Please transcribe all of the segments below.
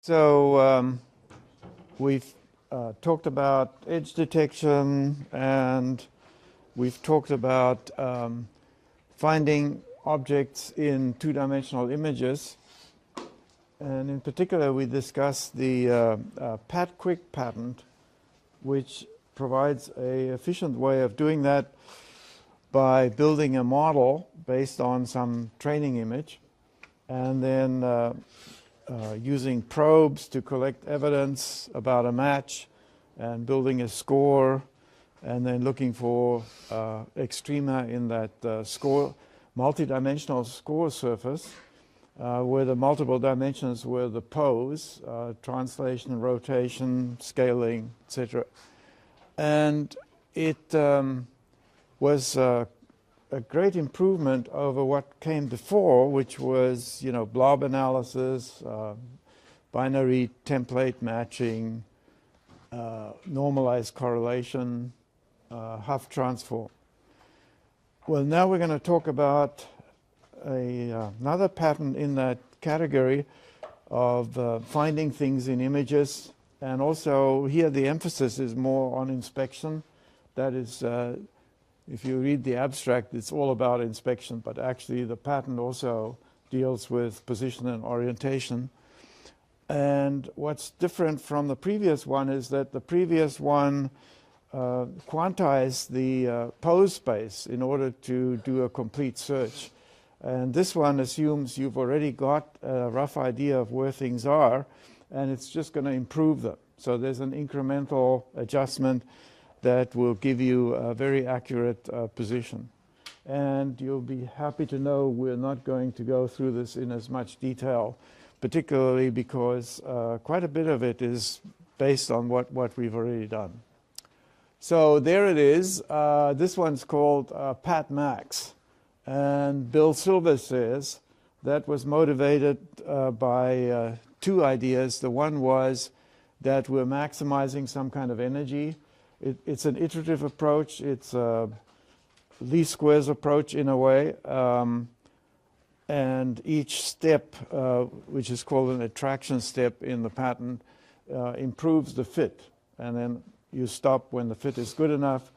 So we've talked about edge detection, and we've talked about finding objects in two-dimensional images. And in particular, we discussed the PatQuick patent, which provides an efficient way of doing that by building a model based on some training image, and then using probes to collect evidence about a match, and building a score, and then looking for extrema in that score, multidimensional score surface, where the multiple dimensions were the pose, translation, rotation, scaling, etc. And it was a great improvement over what came before, which was, blob analysis, binary template matching, normalized correlation, Huff transform. Well, now we're going to talk about another pattern in that category of finding things in images. And also here the emphasis is more on inspection. That is, if you read the abstract, it's all about inspection, but actually the pattern also deals with position and orientation. And what's different from the previous one is that the previous one quantized the pose space in order to do a complete search. And this one assumes you've already got a rough idea of where things are, and it's just going to improve them. So there's an incremental adjustment that will give you a very accurate position. And you'll be happy to know we're not going to go through this in as much detail, particularly because quite a bit of it is based on what we've already done. So there it is. This one's called PatMax. And Bill Silver says that was motivated by two ideas. The one was that we're maximizing some kind of energy. It's an iterative approach. It's a least squares approach in a way. And each step, which is called an attraction step in the pattern, improves the fit. And then you stop when the fit is good enough.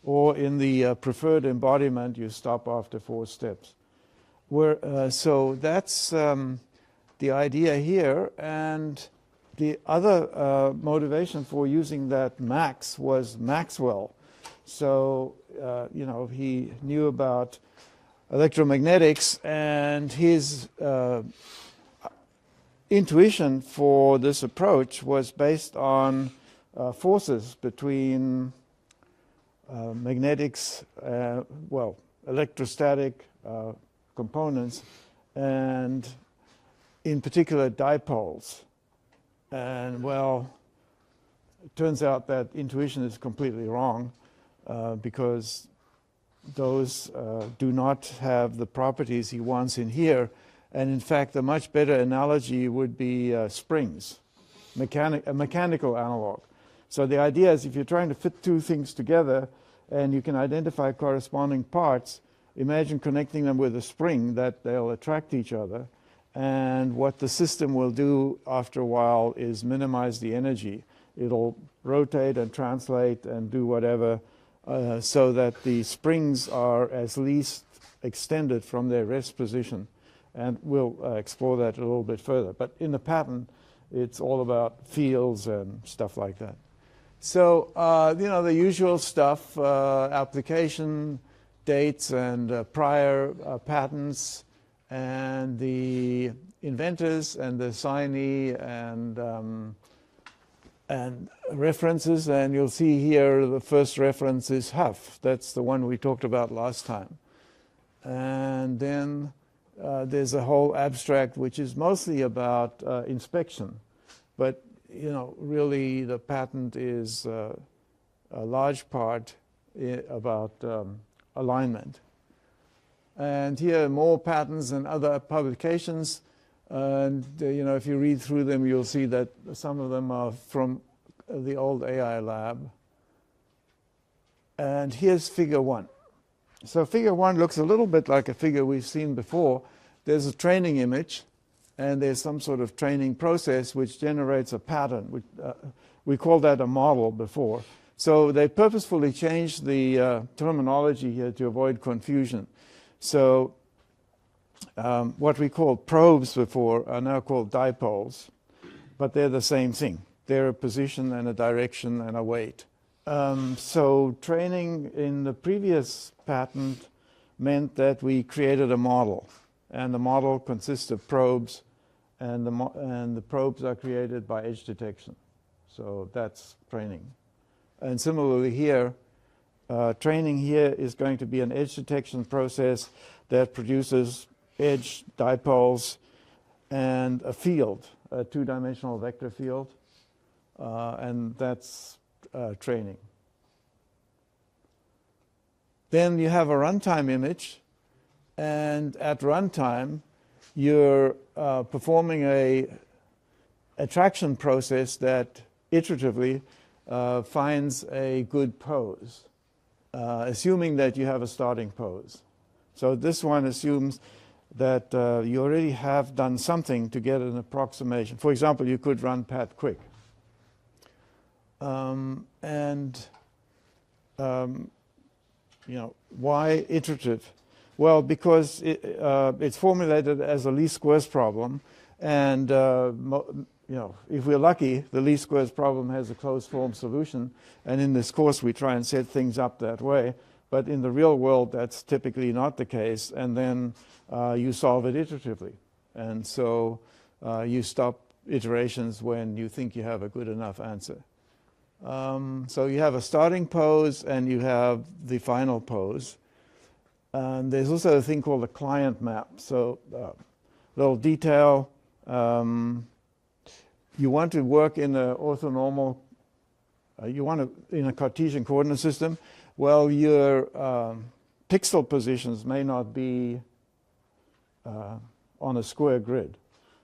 Or in the preferred embodiment, you stop after 4 steps. So that's the idea here. And the other motivation for using that max was Maxwell. So, he knew about electromagnetics, and his intuition for this approach was based on forces between magnetics, electrostatic components, and in particular dipoles. And it turns out that intuition is completely wrong because those do not have the properties he wants in here. And in fact, a much better analogy would be springs, a mechanical analog. So the idea is if you're trying to fit two things together and you can identify corresponding parts, imagine connecting them with a spring that they'll attract each other. And what the system will do after a while is minimize the energy. It'll rotate and translate and do whatever so that the springs are as least extended from their rest position. And we'll explore that a little bit further. But in the pattern, it's all about fields and stuff like that. So, the usual stuff, application dates and prior patents, and the inventors and the signee and references. And you'll see here the first reference is Huff. That's the one we talked about last time. And then there's a whole abstract which is mostly about inspection. But really the patent is a large part about alignment. And here are more patents and other publications. And if you read through them, you'll see that some of them are from the old AI lab. And here's figure 1. So figure 1 looks a little bit like a figure we've seen before. There's a training image, and there's some sort of training process which generates a pattern. Which, we called that a model before. So they purposefully changed the terminology here to avoid confusion. So what we called probes before are now called dipoles, but they're the same thing. They're a position and a direction and a weight. So training in the previous patent meant that we created a model, and the model consists of probes, and the probes are created by edge detection. So that's training. And similarly here, training here is going to be an edge detection process that produces edge dipoles and a field, a two-dimensional vector field, and that's training. Then you have a runtime image, and at runtime you're performing a attraction process that iteratively finds a good pose, assuming that you have a starting pose. So this one assumes that you already have done something to get an approximation. For example, you could run PatQuick. Why iterative? Well, because it's formulated as a least squares problem, and if we're lucky, the least squares problem has a closed form solution, and in this course we try and set things up that way. But in the real world, that's typically not the case, and then you solve it iteratively. And so you stop iterations when you think you have a good enough answer. So you have a starting pose and you have the final pose. And there's also a thing called a client map. So little detail. You want to work in an orthonormal, in a Cartesian coordinate system. Well, your pixel positions may not be on a square grid.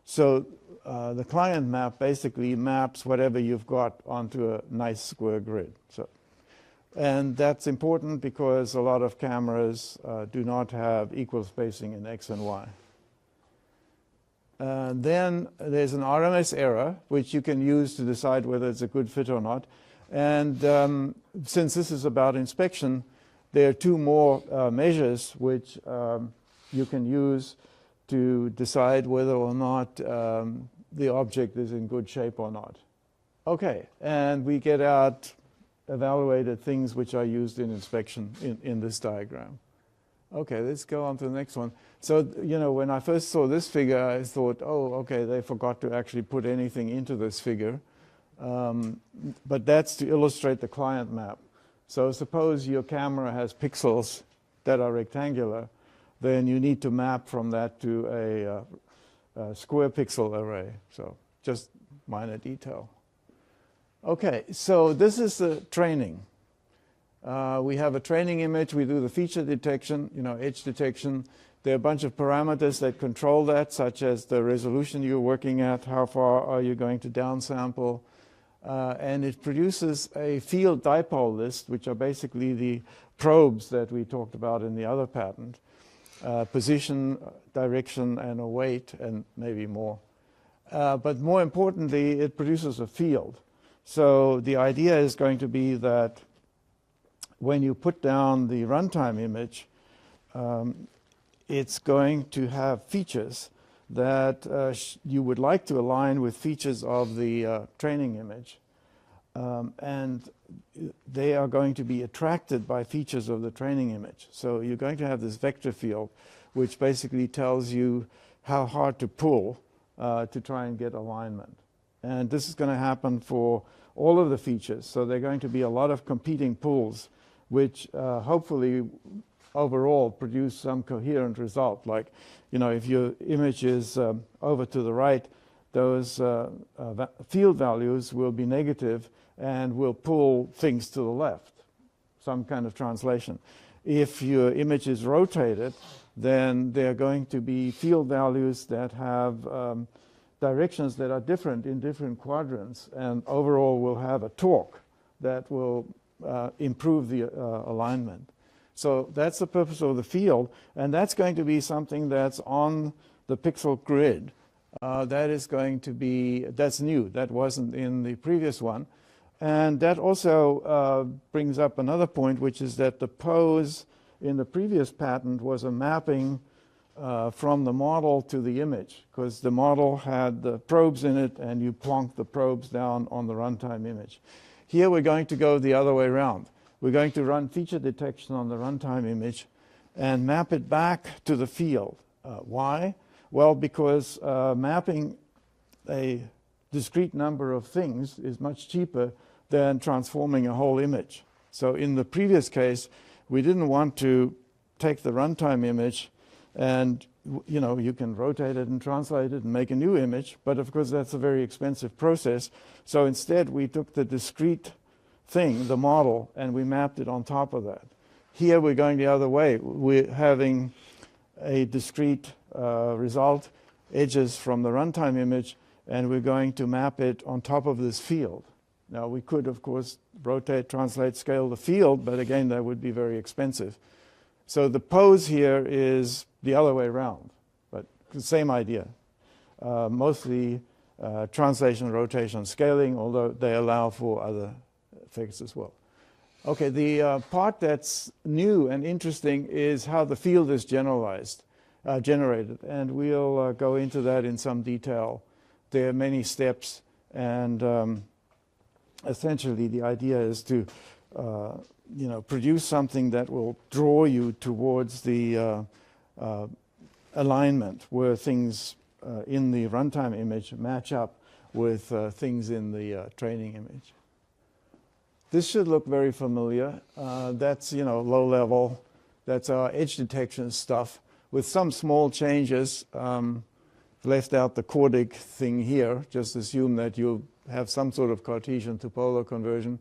So the client map basically maps whatever you've got onto a nice square grid. And that's important because a lot of cameras do not have equal spacing in X and Y. Then there's an RMS error, which you can use to decide whether it's a good fit or not. And since this is about inspection, there are two more measures which you can use to decide whether or not the object is in good shape or not. Okay, and we get out evaluated things which are used in inspection in this diagram. Okay, let's go on to the next one. So, when I first saw this figure, I thought, oh, okay, they forgot to actually put anything into this figure. But that's to illustrate the client map. So suppose your camera has pixels that are rectangular, then you need to map from that to a square pixel array. So just minor detail. Okay, so this is the training. We have a training image. We do the feature detection, edge detection. There are a bunch of parameters that control that, such as the resolution you're working at, how far are you going to downsample, and it produces a field dipole list, which are basically the probes that we talked about in the other patent. Position, direction, and a weight, and maybe more. But more importantly, it produces a field. So the idea is going to be that when you put down the runtime image, it's going to have features that you would like to align with features of the training image. And they are going to be attracted by features of the training image. So you're going to have this vector field, which basically tells you how hard to pull to try and get alignment. And this is going to happen for all of the features. So there are going to be a lot of competing pulls, which hopefully overall produce some coherent result. Like, if your image is over to the right, those field values will be negative and will pull things to the left, some kind of translation. If your image is rotated, then there are going to be field values that have directions that are different in different quadrants, and overall will have a torque that will improve the alignment. So that's the purpose of the field, and that's going to be something that's on the pixel grid. That is going to be, that's new. That wasn't in the previous one. And that also brings up another point, which is that the pose in the previous patent was a mapping from the model to the image, because the model had the probes in it, and you plonk the probes down on the runtime image. Here we're going to go the other way around. We're going to run feature detection on the runtime image and map it back to the field. Why? Well, because mapping a discrete number of things is much cheaper than transforming a whole image. So in the previous case, we didn't want to take the runtime image and, you know, you can rotate it and translate it and make a new image, but of course that's a very expensive process. So instead we took the discrete thing, the model, and we mapped it on top of that. Here we're going the other way. We're having a discrete result, edges from the runtime image, and we're going to map it on top of this field. Now we could, of course, rotate, translate, scale the field, but again, that would be very expensive. So the pose here is the other way around, but the same idea. Mostly translation, rotation, scaling, although they allow for other effects as well. Okay, the part that's new and interesting is how the field is generated, and we'll go into that in some detail. There are many steps, and essentially the idea is to you know, produce something that will draw you towards the alignment where things in the runtime image match up with things in the training image. This should look very familiar. That's, you know, low level. That's our edge detection stuff with some small changes. Left out the chordic thing here. Just assume that you have some sort of Cartesian to polar conversion.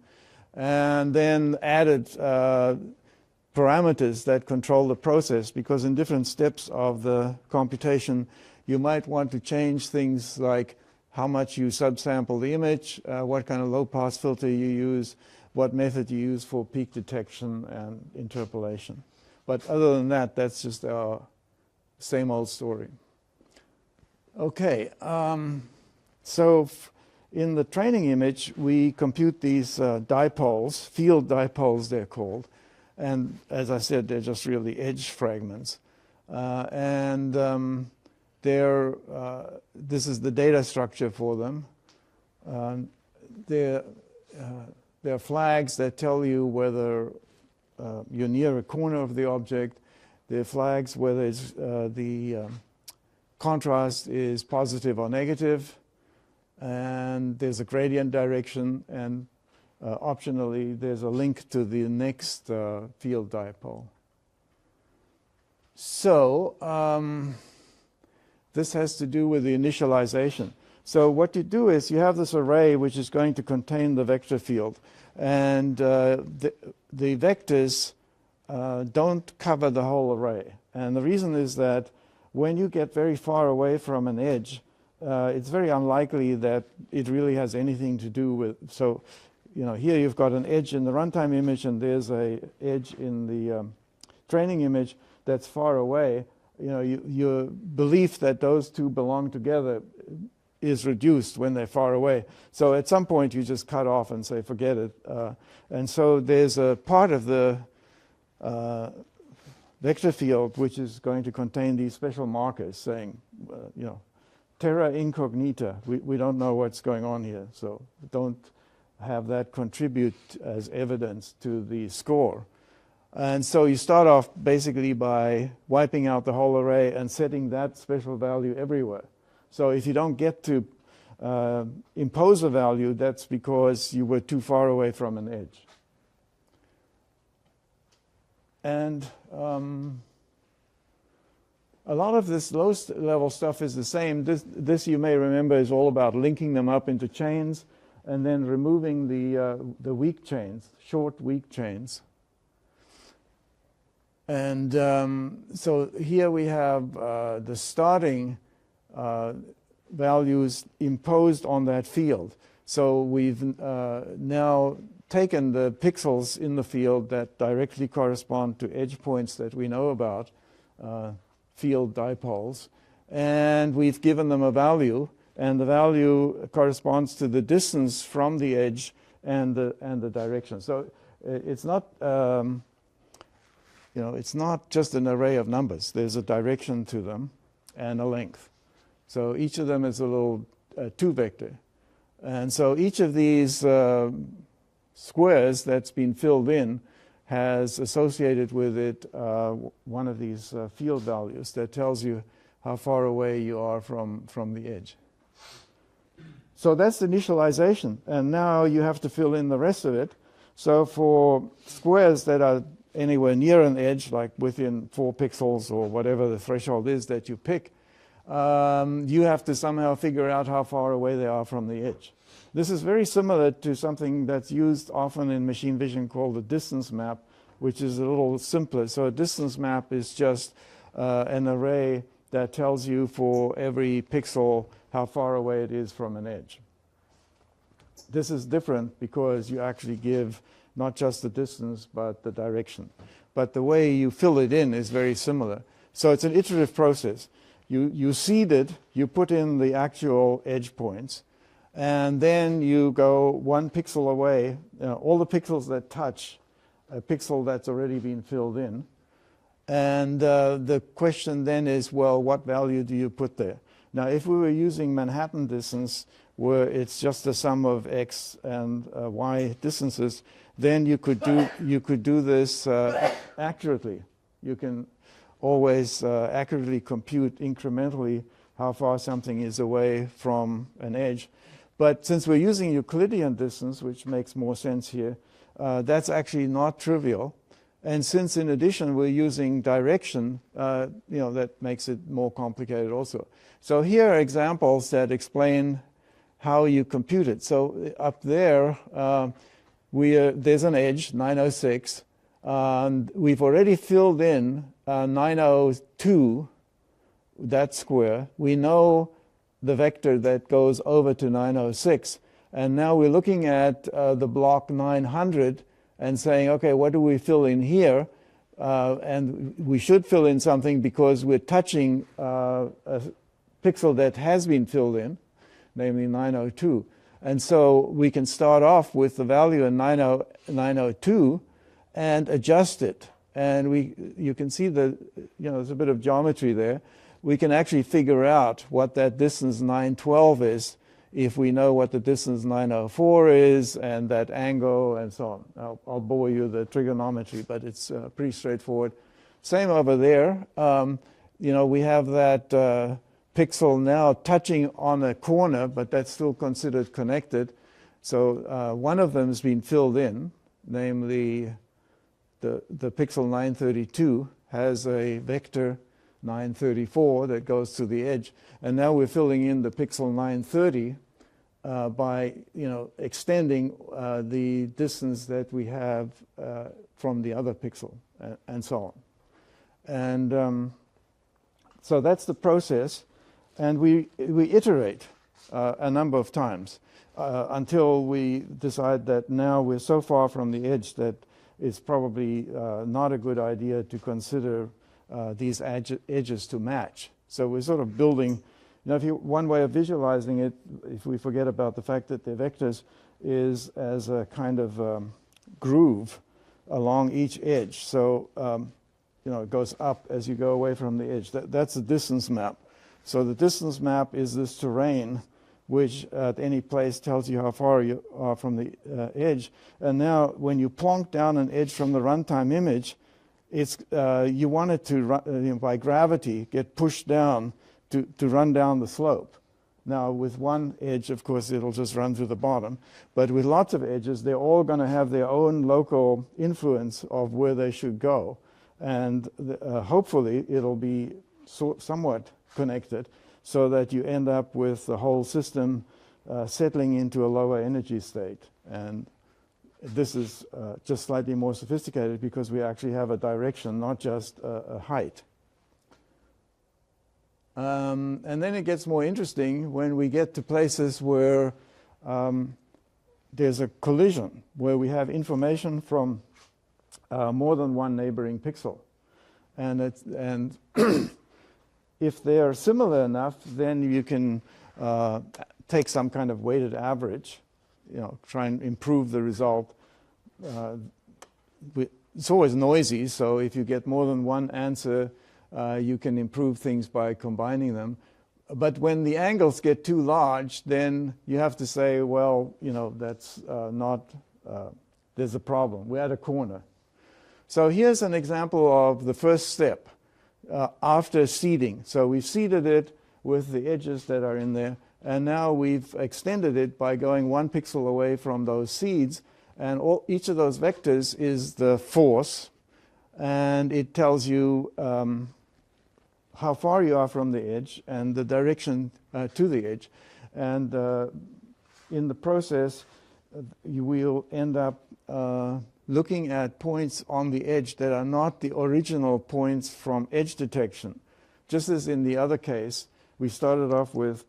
And then added parameters that control the process, because in different steps of the computation, you might want to change things like how much you subsample the image, what kind of low-pass filter you use, what method you use for peak detection and interpolation. But other than that, that's just our same old story. Okay, so in the training image, we compute these dipoles, field dipoles they're called. And as I said, they're just really edge fragments. This is the data structure for them. There are flags that tell you whether you're near a corner of the object. There are flags whether it's, the contrast is positive or negative. And there's a gradient direction, and optionally there's a link to the next field dipole. So this has to do with the initialization. So what you do is you have this array which is going to contain the vector field, and the vectors don't cover the whole array. And the reason is that when you get very far away from an edge, it's very unlikely that it really has anything to do with, so, you know, here you've got an edge in the runtime image and there's a edge in the training image that's far away. You know, your belief that those two belong together is reduced when they're far away. So at some point you just cut off and say, forget it. And so there's a part of the vector field which is going to contain these special markers saying, you know, terra incognita, we don't know what's going on here, so don't have that contribute as evidence to the score. And so you start off basically by wiping out the whole array and setting that special value everywhere. So if you don't get to impose a value, that's because you were too far away from an edge. And a lot of this low-level stuff is the same. This you may remember is all about linking them up into chains and then removing the weak chains, short weak chains. And so here we have the starting values imposed on that field. So we've now taken the pixels in the field that directly correspond to edge points that we know about, field dipoles, and we've given them a value, and the value corresponds to the distance from the edge and the direction. So it's not it's not just an array of numbers. There's a direction to them and a length. So each of them is a little 2-vector. And so each of these squares that's been filled in has associated with it one of these field values that tells you how far away you are from the edge. So that's the initialization. And now you have to fill in the rest of it. So for squares that are anywhere near an edge, like within 4 pixels or whatever the threshold is that you pick, you have to somehow figure out how far away they are from the edge. This is very similar to something that's used often in machine vision called a distance map, which is a little simpler. So a distance map is just an array that tells you for every pixel how far away it is from an edge. This is different because you actually give not just the distance, but the direction. But the way you fill it in is very similar. So it's an iterative process. You seed it, you put in the actual edge points, and then you go 1 pixel away, all the pixels that touch a pixel that's already been filled in. And the question then is, well, what value do you put there? Now, if we were using Manhattan distance, where it's just the sum of x and y distances, then you could do this accurately. You can always accurately compute incrementally how far something is away from an edge. But since we're using Euclidean distance, which makes more sense here, that's actually not trivial. And since in addition we're using direction, that makes it more complicated also. So here are examples that explain how you compute it. So up there, there's an edge, 906. And we've already filled in 902, that square. We know the vector that goes over to 906. And now we're looking at the block 900 and saying, okay, what do we fill in here? And we should fill in something because we're touching a pixel that has been filled in, namely 902. And so we can start off with the value in 902 and adjust it. And you can see that there's a bit of geometry there. We can actually figure out what that distance 912 is if we know what the distance 904 is and that angle and so on. I'll bore you the trigonometry, but it's pretty straightforward. Same over there. We have that pixel now touching on a corner, but that's still considered connected. So one of them has been filled in, namely the pixel 932 has a vector 934 that goes to the edge. And now we're filling in the pixel 930 by extending the distance that we have from the other pixel and so on. And so that's the process. And we iterate a number of times until we decide that now we're so far from the edge that it's probably not a good idea to consider these edges to match. So we're sort of building, one way of visualizing it, if we forget about the fact that they're vectors, is as a kind of groove along each edge. So, it goes up as you go away from the edge. That's the distance map. So the distance map is this terrain which at any place tells you how far you are from the edge. And now when you plonk down an edge from the runtime image, it's you want it to, by gravity, get pushed down to run down the slope. Now with one edge, of course, it'll just run through the bottom. But with lots of edges, they're all going to have their own local influence of where they should go. And hopefully it'll be somewhat connected so that you end up with the whole system settling into a lower energy state. And this is just slightly more sophisticated because we actually have a direction, not just a height. And then it gets more interesting when we get to places where there's a collision, where we have information from more than one neighboring pixel. And if they are similar enough, then you can take some kind of weighted average, try and improve the result. It's always noisy, so if you get more than one answer, you can improve things by combining them. But when the angles get too large, then you have to say, well, that's there's a problem. We're at a corner. So here's an example of the first step after seeding. So we've seeded it with the edges that are in there, and now we've extended it by going 1 pixel away from those seeds, and each of those vectors is the force, and it tells you how far you are from the edge and the direction to the edge. And in the process, you will end up looking at points on the edge that are not the original points from edge detection. Just as in the other case, we started off with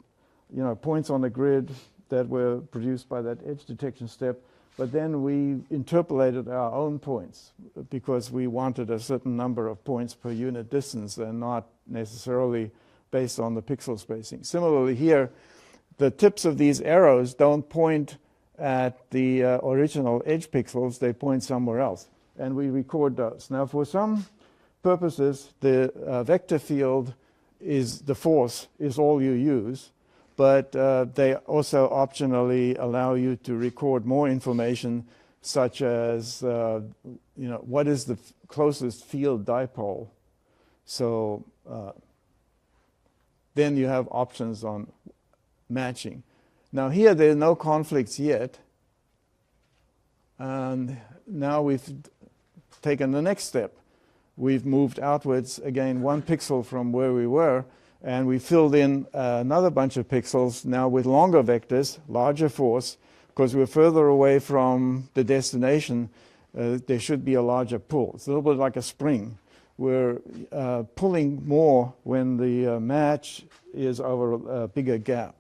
points on the grid that were produced by that edge detection step, but then we interpolated our own points because we wanted a certain number of points per unit distance and not necessarily based on the pixel spacing. Similarly here, the tips of these arrows don't point at the original edge pixels, they point somewhere else, and we record those. Now for some purposes, the vector field is the force is all you use, but they also optionally allow you to record more information, such as what is the closest field dipole. So then you have options on matching. Now here there are no conflicts yet, and now we've taken the next step. We've moved outwards again 1 pixel from where we were, and we filled in another bunch of pixels now with longer vectors, larger force, because we're further away from the destination. There should be a larger pull. It's a little bit like a spring. We're pulling more when the match is over a bigger gap.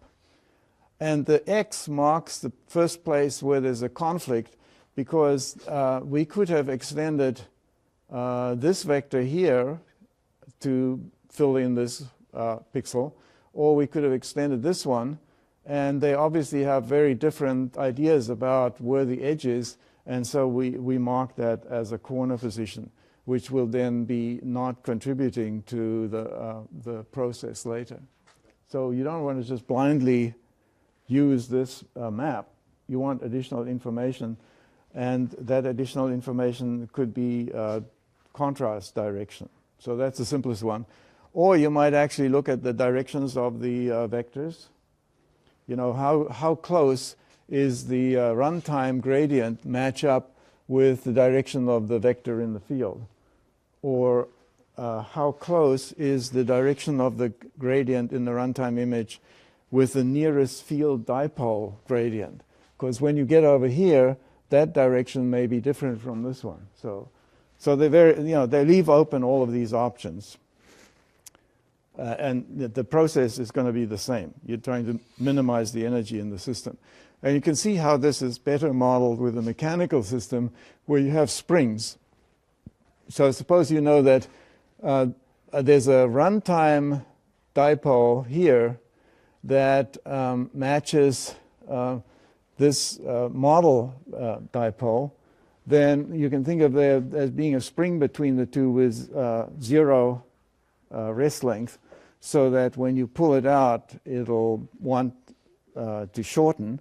And the X marks the first place where there's a conflict, because we could have extended this vector here to fill in this pixel, or we could have extended this one, and they obviously have very different ideas about where the edge is, and so we mark that as a corner position, which will then be not contributing to the process later. So you don't want to just blindly use this map. You want additional information, and that additional information could be contrast direction. So that's the simplest one. Or you might actually look at the directions of the vectors. How close is the runtime gradient match up with the direction of the vector in the field? Or how close is the direction of the gradient in the runtime image with the nearest field dipole gradient? Because when you get over here, that direction may be different from this one. So they they leave open all of these options. And the process is going to be the same. You're trying to minimize the energy in the system. And you can see how this is better modeled with a mechanical system where you have springs. So suppose you know that there's a runtime dipole here that matches this model dipole, then you can think of there as being a spring between the two with 0 rest length, so that when you pull it out, it'll want to shorten,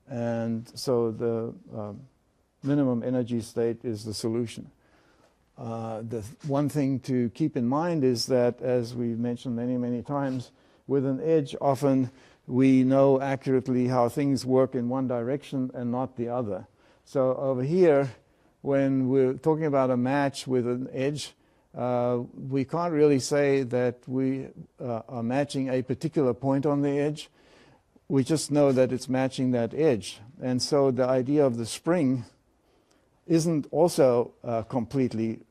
and so the minimum energy state is the solution. The one thing to keep in mind is that, as we've mentioned many, many times, with an edge, often we know accurately how things work in one direction and not the other. So over here, when we're talking about a match with an edge, we can't really say that we are matching a particular point on the edge. We just know that it's matching that edge. And so the idea of the spring isn't also completely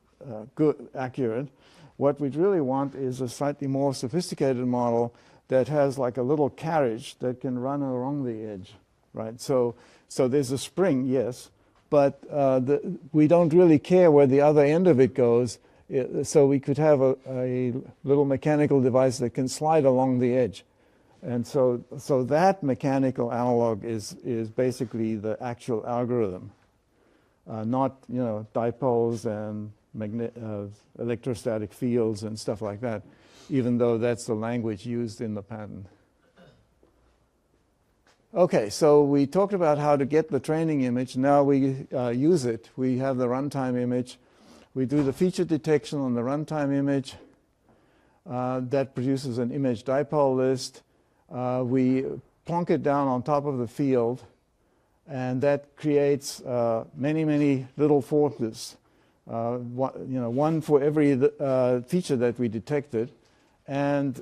accurate. What we really want is a slightly more sophisticated model that has like a little carriage that can run along the edge, right? So there's a spring, yes, but we don't really care where the other end of it goes. So we could have a little mechanical device that can slide along the edge. And so that mechanical analog is basically the actual algorithm, not dipoles and electrostatic fields and stuff like that, even though that's the language used in the patent. Okay, so we talked about how to get the training image. Now we use it. We have the runtime image. We do the feature detection on the runtime image. That produces an image dipole list. We plonk it down on top of the field, and that creates many, many little forces. One for every feature that we detected, and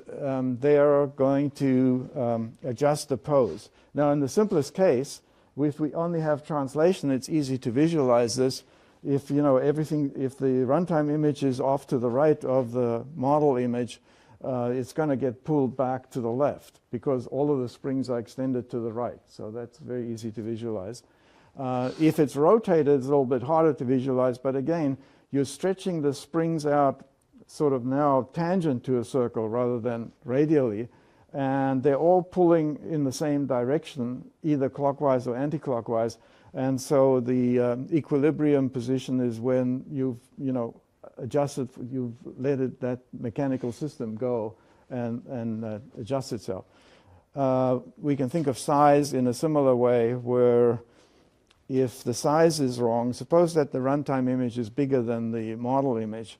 they are going to adjust the pose. Now, in the simplest case, if we only have translation, it's easy to visualize this. If if the runtime image is off to the right of the model image, it's going to get pulled back to the left because all of the springs are extended to the right. So that's very easy to visualize. If it's rotated, it's a little bit harder to visualize. But again, you're stretching the springs out sort of now tangent to a circle rather than radially. And they're all pulling in the same direction, either clockwise or anti-clockwise. And so the equilibrium position is when you've adjusted, you've let that mechanical system go and adjust itself. We can think of size in a similar way, where if the size is wrong, suppose that the runtime image is bigger than the model image.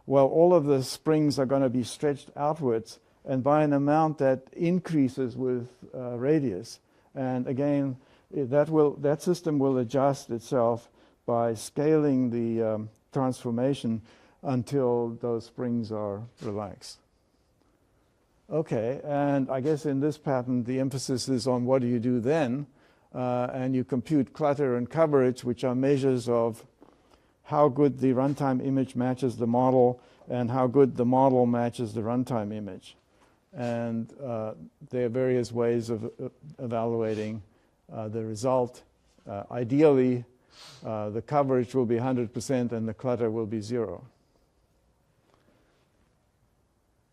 Well, all of the springs are going to be stretched outwards, and by an amount that increases with radius. And again, that system will adjust itself by scaling the transformation until those springs are relaxed. Okay, and I guess in this pattern the emphasis is on what do you do then, and you compute clutter and coverage, which are measures of how good the runtime image matches the model and how good the model matches the runtime image. And there are various ways of evaluating the result. Ideally, the coverage will be 100% and the clutter will be 0.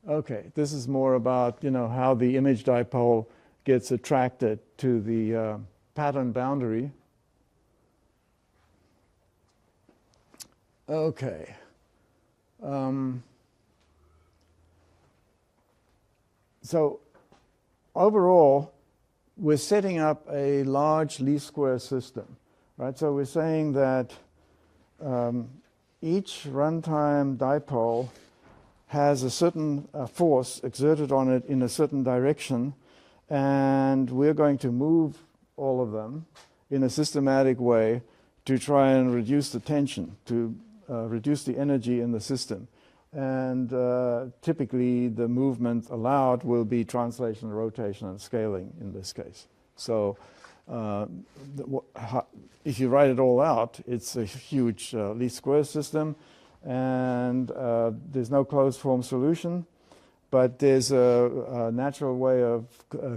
Okay, this is more about how the image dipole gets attracted to the pattern boundary. Okay. So overall, we're setting up a large least square system, right? So we're saying that each runtime dipole has a certain force exerted on it in a certain direction, and we're going to move all of them in a systematic way to try and reduce the tension, to reduce the energy in the system. And typically the movement allowed will be translation, rotation, and scaling in this case. So if you write it all out, it's a huge least square system, and there's no closed form solution, but there's a natural way of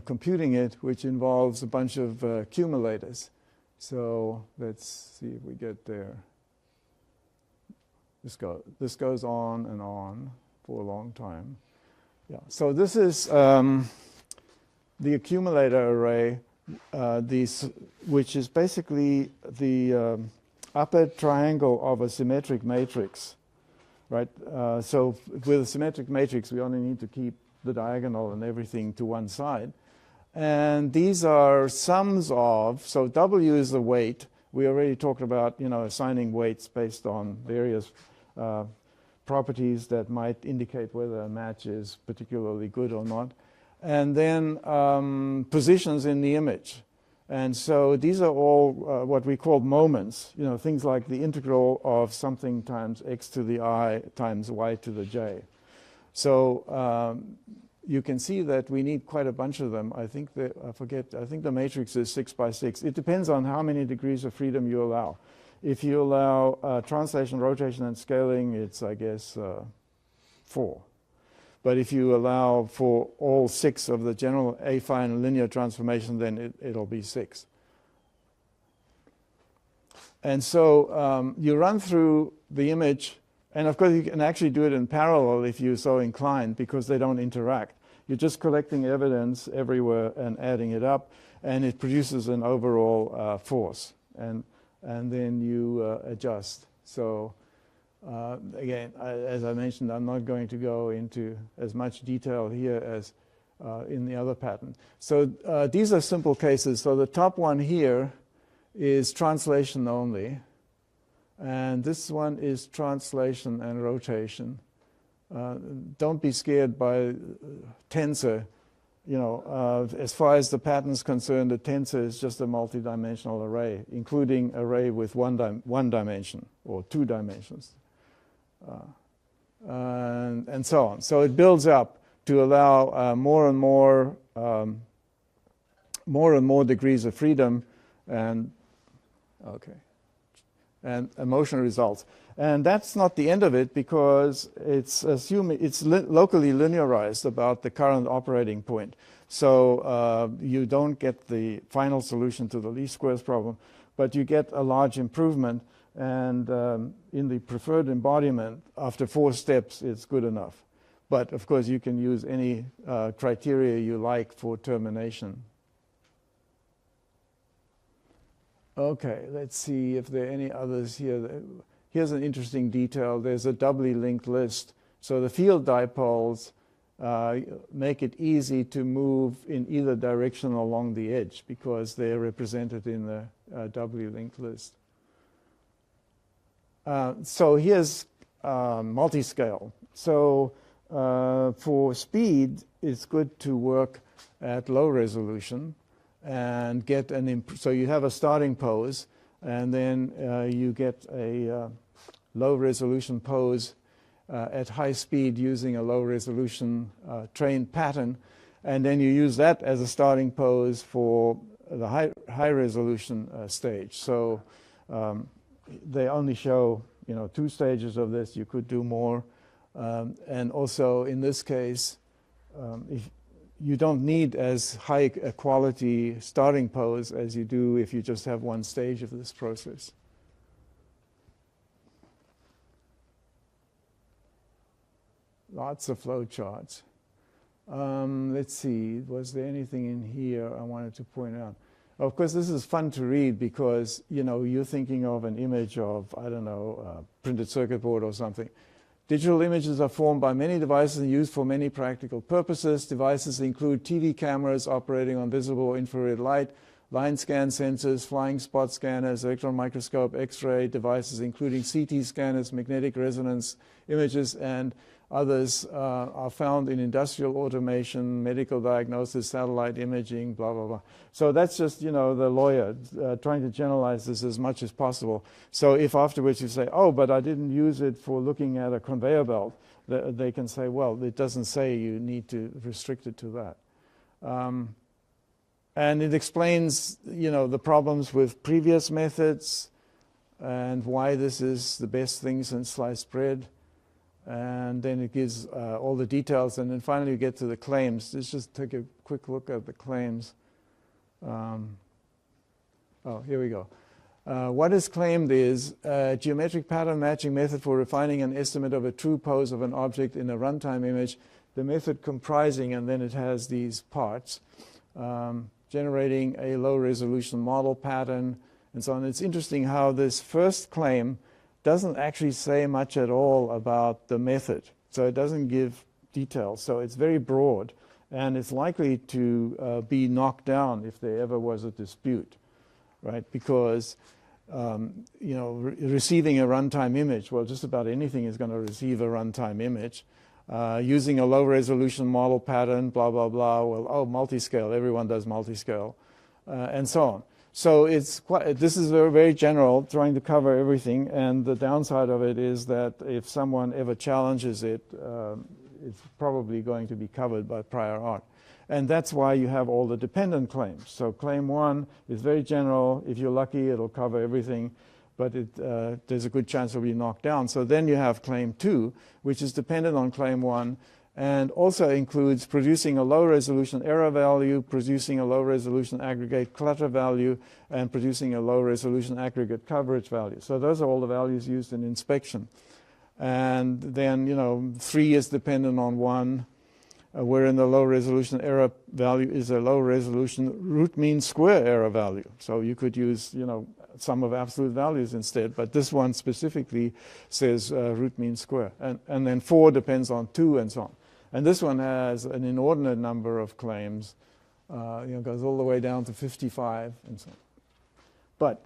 computing it, which involves a bunch of accumulators. So let's see if we get there. This goes on and on for a long time. Yeah. So this is the accumulator array, which is basically the upper triangle of a symmetric matrix, right? So with a symmetric matrix, we only need to keep the diagonal and everything to one side. And these are sums of, so W is the weight. We already talked about, assigning weights based on various properties that might indicate whether a match is particularly good or not. And then positions in the image. And so these are all what we call moments, things like the integral of something times x to the I times y to the j. So you can see that we need quite a bunch of them. I think I think the matrix is 6 by 6. It depends on how many degrees of freedom you allow. If you allow translation, rotation, and scaling, it's, I guess, 4. But if you allow for all 6 of the general affine linear transformation, then it'll be 6. And so you run through the image And of course, you can actually do it in parallel if you're so inclined, because they don't interact. You're just collecting evidence everywhere and adding it up, and it produces an overall force. And then you adjust. So again, as I mentioned, I'm not going to go into as much detail here as in the other pattern. So these are simple cases. So the top one here is translation only. And this one is translation and rotation. Don't be scared by tensor. You know, as far as the pattern is concerned, a tensor is just a multidimensional array, including array with one dimension or 2 dimensions, and so on. So it builds up to allow more and more degrees of freedom, and motion results. And that's not the end of it, because it's locally linearized about the current operating point. So you don't get the final solution to the least squares problem, but you get a large improvement. And in the preferred embodiment, after 4 steps, it's good enough. But of course, you can use any criteria you like for termination. Okay, let's see if there are any others here. Here's an interesting detail. There's a doubly linked list. So the field dipoles make it easy to move in either direction along the edge, because they're represented in the doubly linked list. So here's multiscale. So for speed, it's good to work at low resolution and get so you have a starting pose, and then you get a low resolution pose at high speed using a low resolution trained pattern, and then you use that as a starting pose for the high resolution stage. So they only show 2 stages of this. You could do more, and also in this case, if you don't need as high a quality starting pose as you do if you just have one stage of this process. Lots of flow charts. Let's see, was there anything in here I wanted to point out? Of course, this is fun to read, because you're thinking of an image of, I don't know, a printed circuit board or something. Digital images are formed by many devices and used for many practical purposes. Devices include TV cameras operating on visible or infrared light, line scan sensors, flying spot scanners, electron microscope, X-ray devices, including CT scanners, magnetic resonance images, and others are found in industrial automation, medical diagnosis, satellite imaging, blah, blah, blah. So that's just, the lawyer trying to generalize this as much as possible. So if afterwards you say, oh, but I didn't use it for looking at a conveyor belt, they can say, well, it doesn't say you need to restrict it to that. And it explains, the problems with previous methods and why this is the best thing since sliced bread. And then it gives all the details, and then finally you get to the claims. Let's just take a quick look at the claims. Here we go. What is claimed is a geometric pattern matching method for refining an estimate of a true pose of an object in a runtime image. The method comprising, and then it has these parts, generating a low resolution model pattern, and so on. It's interesting how this first claim doesn't actually say much at all about the method. So it doesn't give details. So it's very broad, and it's likely to be knocked down if there ever was a dispute, right? Because receiving a runtime image, well, just about anything is going to receive a runtime image. Using a low resolution model pattern, blah, blah, blah. Well, multiscale, everyone does multiscale, and so on. So this is very, very general, trying to cover everything, and the downside of it is that if someone ever challenges it, it's probably going to be covered by prior art. And that's why you have all the dependent claims. So claim 1 is very general. If you're lucky, it'll cover everything, but there's a good chance it'll be knocked down. So then you have claim 2, which is dependent on claim 1, and also includes producing a low resolution error value, producing a low resolution aggregate clutter value, and producing a low resolution aggregate coverage value. So those are all the values used in inspection. And then, 3 is dependent on 1. Where in the low resolution error value is a low resolution root mean square error value. So you could use, sum of absolute values instead, but this one specifically says root mean square. And then 4 depends on 2 and so on. And this one has an inordinate number of claims, goes all the way down to 55 and so on. But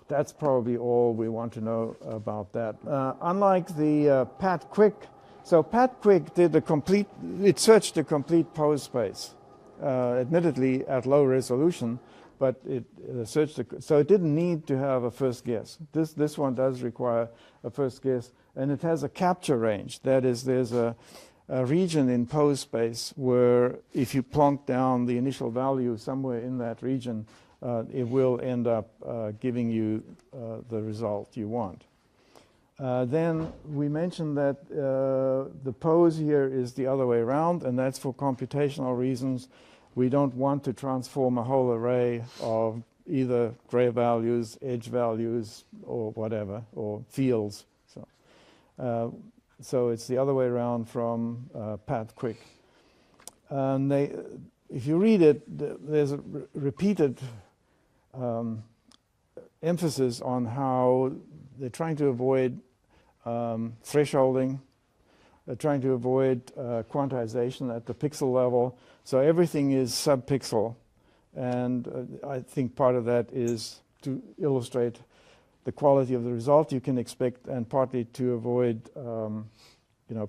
that's probably all we want to know about that. Unlike the PatQuick, so PatQuick it searched the complete pose space, admittedly at low resolution, but it searched so it didn't need to have a first guess. This one does require a first guess, and it has a capture range. That is, there's a region in pose space where if you plonk down the initial value somewhere in that region, it will end up giving you the result you want. Then we mentioned that the pose here is the other way around, and that's for computational reasons. We don't want to transform a whole array of either gray values, edge values, or whatever, or fields. So it's the other way around from PatQuick. And if you read it, there's a repeated emphasis on how they're trying to avoid thresholding. They're trying to avoid quantization at the pixel level. So everything is sub-pixel. And I think part of that is to illustrate the quality of the result you can expect, and partly to avoid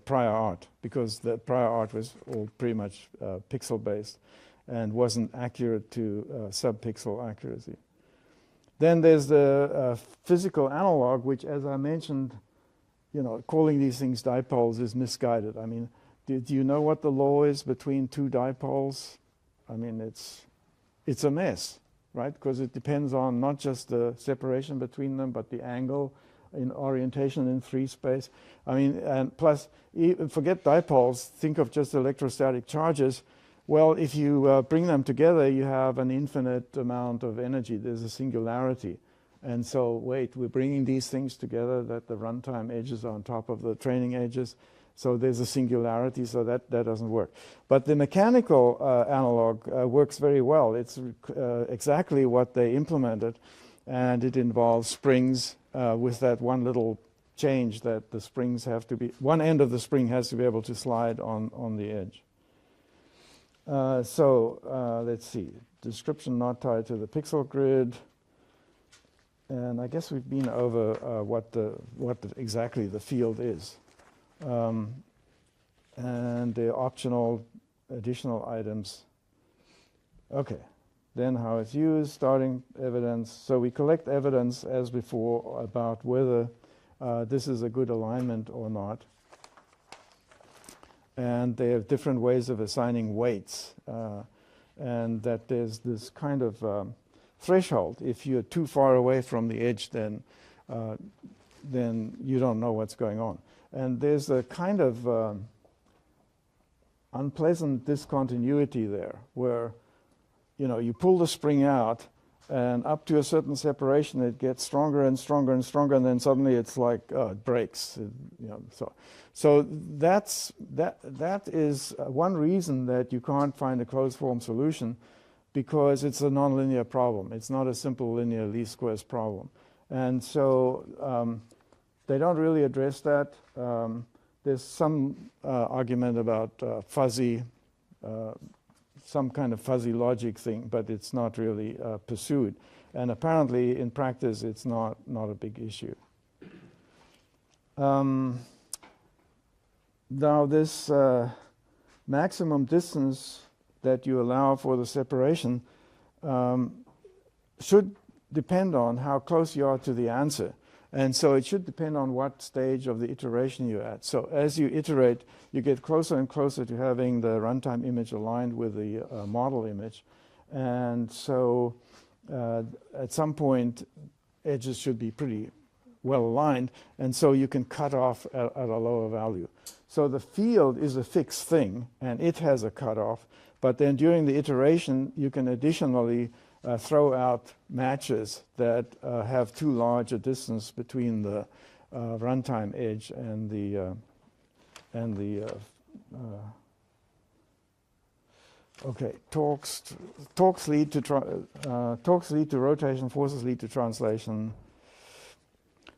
prior art, because the prior art was all pretty much pixel-based and wasn't accurate to sub-pixel accuracy. Then there's the physical analog, which, as I mentioned, calling these things dipoles is misguided. I mean, do you know what the law is between two dipoles? I mean, it's a mess, right? Because it depends on not just the separation between them, but the angle in orientation in free space. I mean, and plus, forget dipoles, think of just electrostatic charges. Well, if you bring them together, you have an infinite amount of energy. There's a singularity. And so, wait, we're bringing these things together, that the runtime edges are on top of the training edges. So there's a singularity, so that doesn't work. But the mechanical analog works very well. It's exactly what they implemented. And it involves springs with that one little change that the springs have to be, one end of the spring has to be able to slide on the edge. Let's see, description not tied to the pixel grid. And I guess we've been over what exactly the field is. And the optional additional items. Okay, then how it's used, starting evidence. So we collect evidence as before about whether this is a good alignment or not. And they have different ways of assigning weights. And that there's this kind of threshold. If you're too far away from the edge, then you don't know what's going on. And there's a kind of unpleasant discontinuity there, where you pull the spring out, and up to a certain separation, it gets stronger and stronger and stronger, and then suddenly it's like it breaks. So that is one reason that you can't find a closed form solution, because it's a nonlinear problem. It's not a simple linear least squares problem. And so they don't really address that. There's some argument about fuzzy, some kind of fuzzy logic thing, but it's not really pursued. And apparently, in practice, it's not a big issue. Now, this maximum distance that you allow for the separation should depend on how close you are to the answer. And so it should depend on what stage of the iteration you're at. So as you iterate, you get closer and closer to having the runtime image aligned with the model image. And so at some point, edges should be pretty well aligned, and so you can cut off at a lower value. So the field is a fixed thing, and it has a cutoff. But then during the iteration, you can additionally throw out matches that have too large a distance between the runtime edge and the okay, torques lead to rotation, forces lead to translation.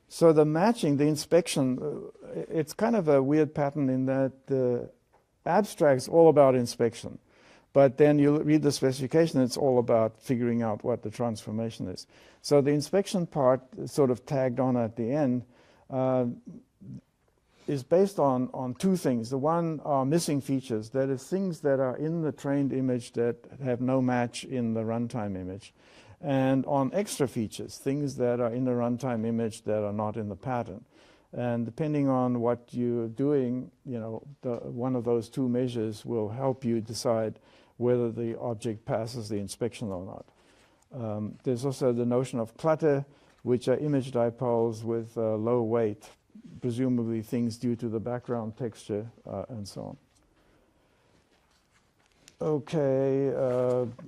So the matching, the inspection, it's kind of a weird pattern in that the abstract's all about inspection. But then you read the specification, it's all about figuring out what the transformation is. So the inspection part, sort of tagged on at the end, is based on two things. The one are missing features, that is things that are in the trained image that have no match in the runtime image. And on extra features, things that are in the runtime image that are not in the pattern. And depending on what you're doing, one of those two measures will help you decide whether the object passes the inspection or not. There's also the notion of clutter, which are image dipoles with low weight, presumably things due to the background texture and so on. Okay,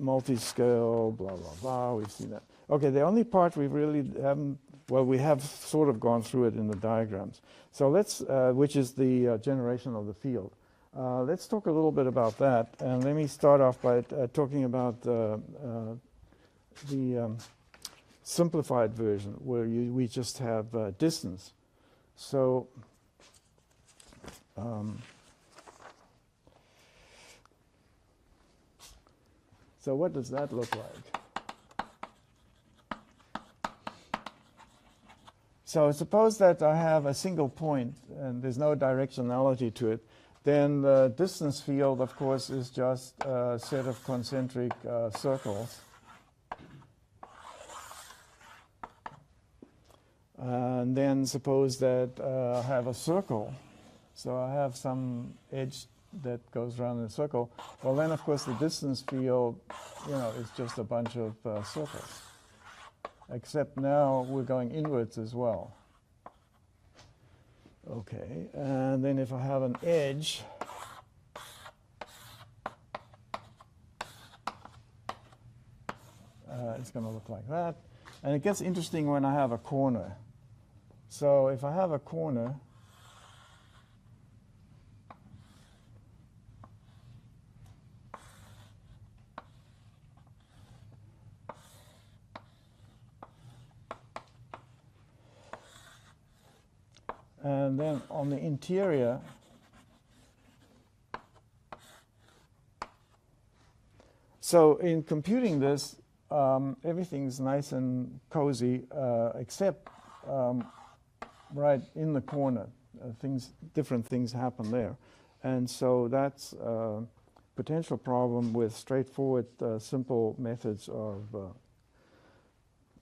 multiscale, blah, blah, blah, we've seen that. Okay, the only part we really haven't, well, we have sort of gone through it in the diagrams. So let's, which is the generation of the field. Let's talk a little bit about that. And let me start off by talking about the simplified version, where we just have distance. So, so what does that look like? So suppose that I have a single point and there's no directionality to it. Then the distance field, of course, is just a set of concentric circles. And then suppose that I have a circle. So I have some edge that goes around in a circle. Well, then, of course, the distance field, is just a bunch of circles. Except now we're going inwards as well. Okay, and then if I have an edge, it's going to look like that. And it gets interesting when I have a corner. So if I have a corner, and then on the interior, so in computing this, everything's nice and cozy, except right in the corner. Different things happen there. And so that's a potential problem with straightforward, simple methods of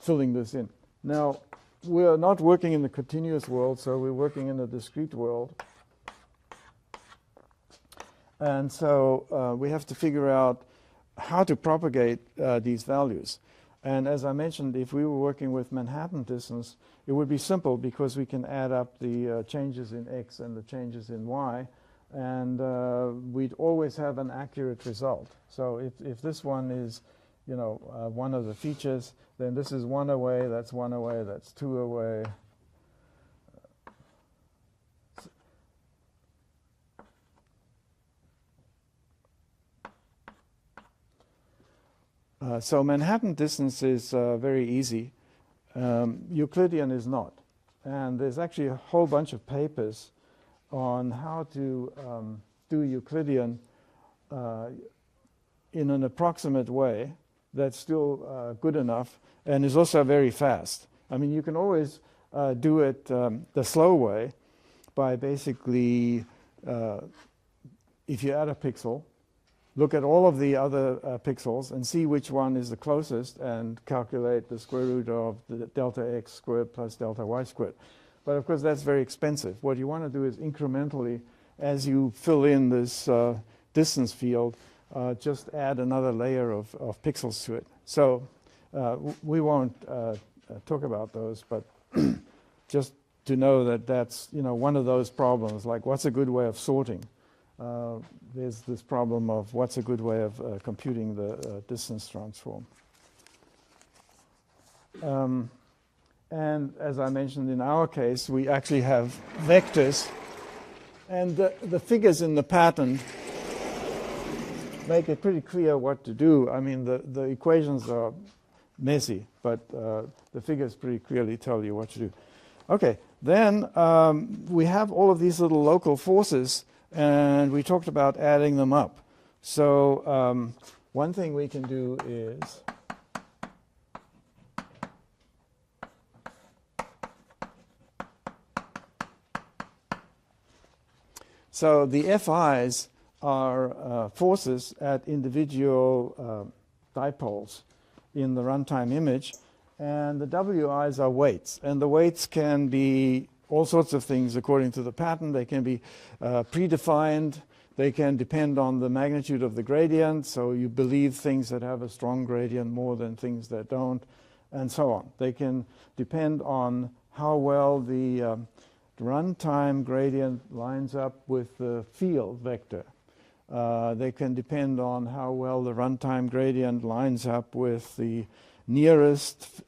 filling this in. Now, we're not working in the continuous world, so we're working in a discrete world. And so we have to figure out how to propagate these values. And as I mentioned, if we were working with Manhattan distance, it would be simple because we can add up the changes in x and the changes in y, and we'd always have an accurate result. So if this one is, one of the features, then this is 1 away, that's 1 away, that's 2 away. So Manhattan distance is very easy. Euclidean is not. And there's actually a whole bunch of papers on how to do Euclidean in an approximate way that's still good enough and is also very fast. I mean, you can always do it the slow way by basically, if you add a pixel, look at all of the other pixels and see which one is the closest and calculate the square root of the delta x squared plus delta y squared. But of course, that's very expensive. What you want to do is incrementally, as you fill in this distance field, just add another layer of pixels to it. So we won't talk about those, but just to know that that's one of those problems, like what's a good way of sorting? There's this problem of what's a good way of computing the distance transform. And as I mentioned in our case, we actually have vectors. And the figures in the pattern make it pretty clear what to do. I mean, the equations are messy, but the figures pretty clearly tell you what to do. Okay, then we have all of these little local forces, and we talked about adding them up. So one thing we can do is so the FIs are forces at individual dipoles in the runtime image, and the WIs are weights. And the weights can be all sorts of things according to the pattern. They can be predefined. They can depend on the magnitude of the gradient, so you believe things that have a strong gradient more than things that don't, and so on. They can depend on how well the runtime gradient lines up with the field vector. They can depend on how well the runtime gradient lines up with the nearest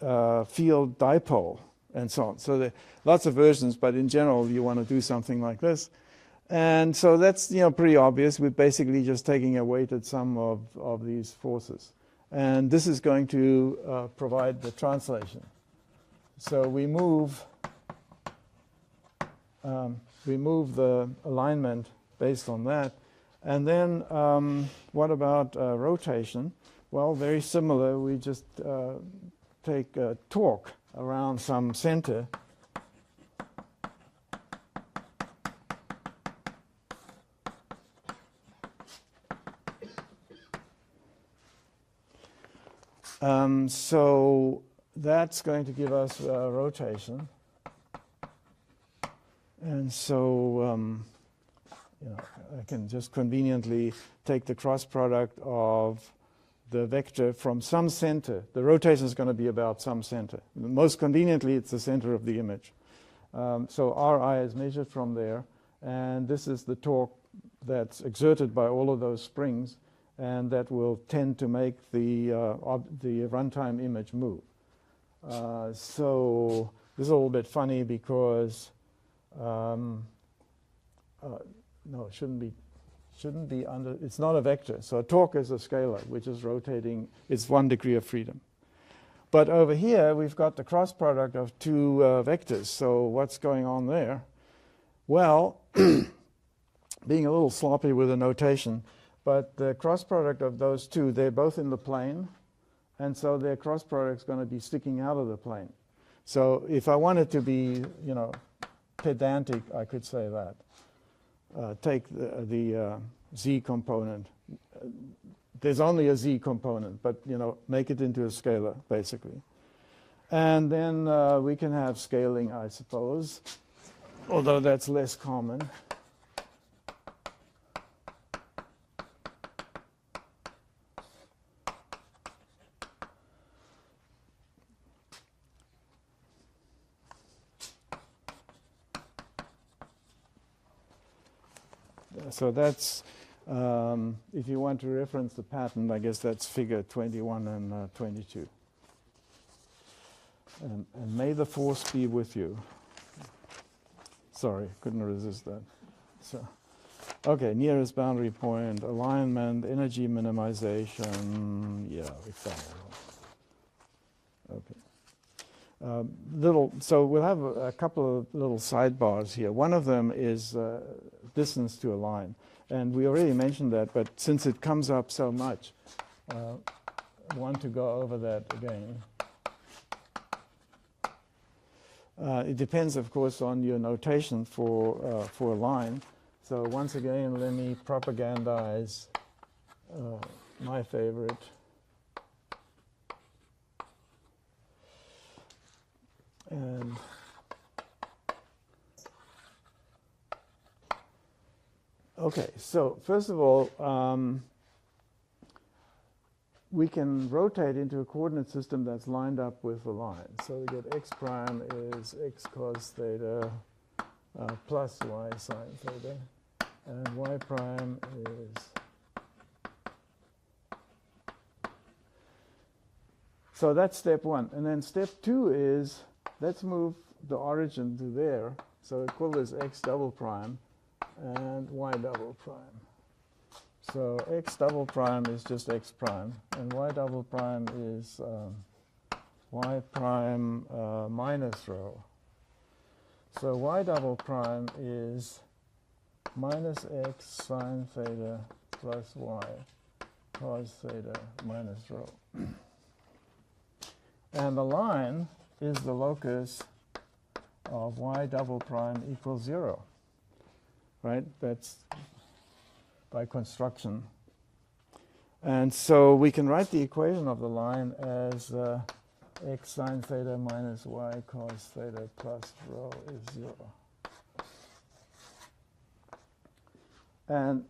field dipole, and so on. So there are lots of versions, but in general, you want to do something like this. And so that's pretty obvious. We're basically just taking a weighted sum of these forces. And this is going to provide the translation. So we move the alignment based on that. And then what about rotation? Well, very similar. We just take a torque around some center. So that's going to give us rotation. And so I can just conveniently take the cross product of the vector from some center. The rotation is going to be about some center. Most conveniently, it's the center of the image. So Ri is measured from there, and this is the torque that's exerted by all of those springs, and that will tend to make the runtime image move. So this is a little bit funny because no, it shouldn't be under, it's not a vector. So a torque is a scalar, which is rotating, it's 1 degree of freedom. But over here, we've got the cross product of two vectors. So what's going on there? Well, being a little sloppy with the notation, but the cross product of those two, they're both in the plane, and so their cross product is going to be sticking out of the plane. So if I wanted to be, pedantic, I could say that. Take the z component. There's only a z component, but make it into a scalar, basically. And then we can have scaling, I suppose, although that's less common. So that's, if you want to reference the pattern, I guess that's figure 21 and 22. And may the force be with you. Sorry, couldn't resist that. So, okay, nearest boundary point, alignment, energy minimization. Yeah, we found it. Okay. So we'll have a couple of little sidebars here. One of them is distance to a line. And we already mentioned that, but since it comes up so much, I want to go over that again. It depends, of course, on your notation for a line. So once again, let me propagandize my favorite. And okay, so first of all, we can rotate into a coordinate system that's lined up with the line. So we get x prime is x cos theta plus y sine theta, and y prime is... So that's step one. And then step two is, let's move the origin to there. So call this x double prime and y double prime. So x double prime is just x prime, and y double prime is y prime minus rho. So y double prime is minus x sine theta plus y cos theta minus rho. And the line is the locus of y double prime equals 0, right? That's by construction. And so we can write the equation of the line as x sine theta minus y cos theta plus rho is 0. And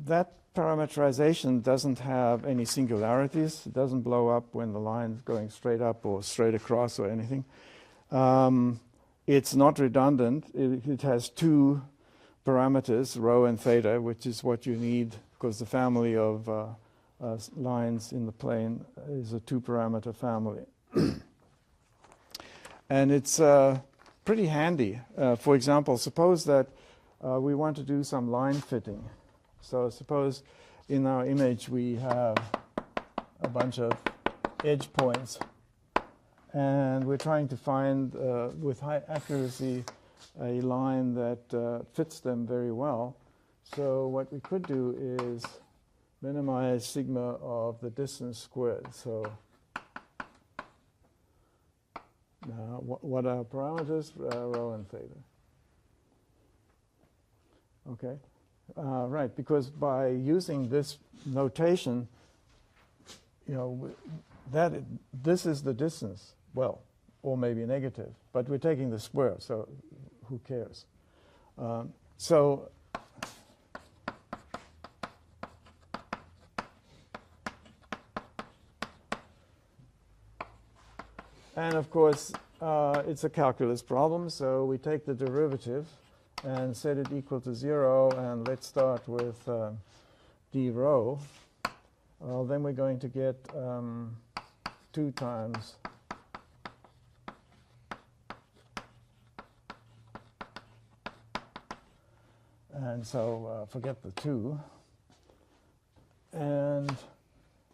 that parameterization doesn't have any singularities. It doesn't blow up when the line is going straight up or straight across or anything. It's not redundant. It has two parameters, rho and theta, which is what you need because the family of lines in the plane is a two-parameter family. And it's pretty handy. For example, suppose that we want to do some line fitting. So suppose in our image we have a bunch of edge points, and we're trying to find, with high accuracy, a line that fits them very well. So what we could do is minimize sigma of the distance squared. So now what are parameters? Rho and theta. Okay, right, because by using this notation, you know, this is the distance, well, or maybe negative, but we're taking the square, so who cares? And of course, it's a calculus problem, so we take the derivative and set it equal to 0, and let's start with d rho. Well, then we're going to get 2 times and so forget the 2. And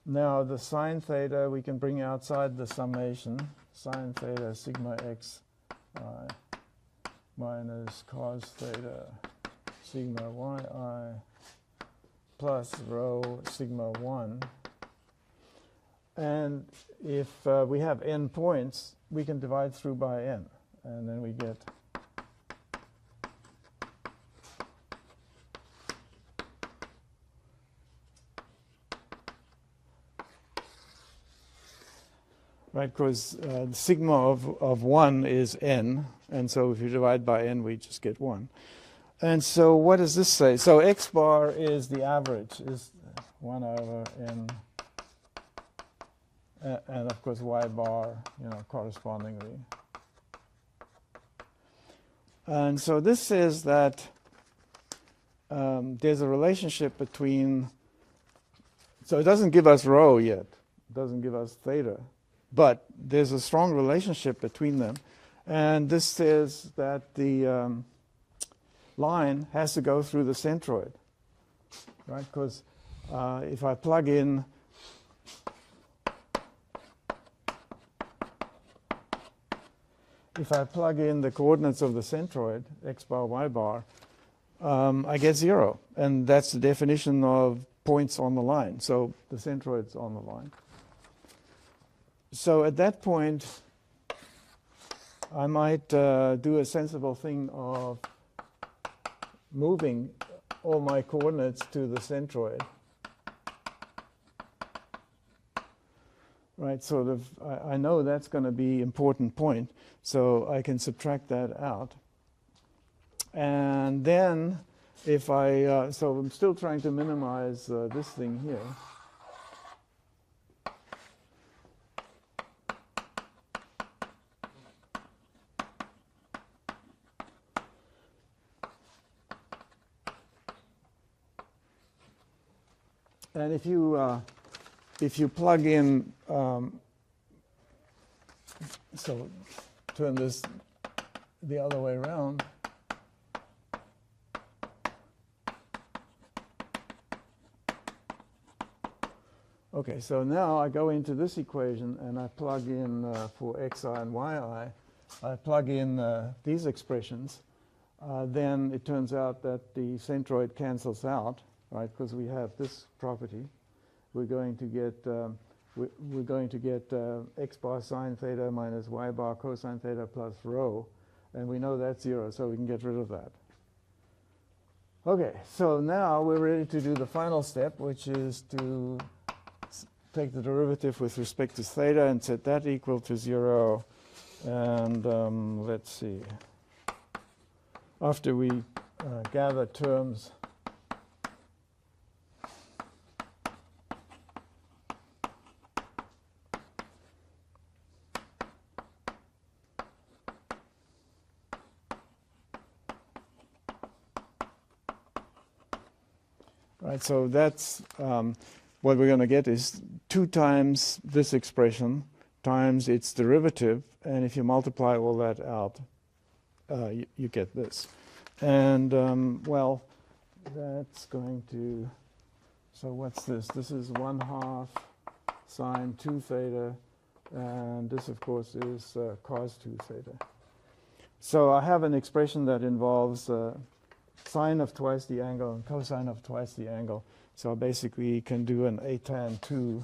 now the sine theta we can bring outside the summation. Sine theta sigma x minus cos theta sigma yi plus rho sigma 1. And if we have n points, we can divide through by n, and then we get right, because sigma of 1 is n, and so if you divide by n, we just get 1. And so what does this say? So x bar is the average, is 1 over n, and of course y bar, you know, correspondingly. And so this says that there's a relationship between, so it doesn't give us rho yet, it doesn't give us theta, but there's a strong relationship between them. And this says that the line has to go through the centroid, right? Because if I plug in the coordinates of the centroid, x bar, y bar, I get 0. And that's the definition of points on the line. So the centroid's on the line. So at that point, I might do a sensible thing of moving all my coordinates to the centroid. Right, sort of, I know that's going to be an important point, so I can subtract that out. And then if I, so I'm still trying to minimize this thing here. And if you if you plug in, so turn this the other way around. Okay, so now I go into this equation and I plug in for xi and yi, I plug in these expressions. Then it turns out that the centroid cancels out, right? Because we have this property. We're going to get x bar sine theta minus y bar cosine theta plus rho, and we know that's 0, so we can get rid of that. Okay, so now we're ready to do the final step, which is to take the derivative with respect to theta and set that equal to 0. And let's see. After we gather terms, right, so that's what we're going to get is 2 times this expression times its derivative, and if you multiply all that out, you get this. And, well, that's going to, so what's this? This is 1/2 sine 2 theta, and this, of course, is cos 2 theta. So I have an expression that involves sine of twice the angle and cosine of twice the angle. So basically you can do an a tan 2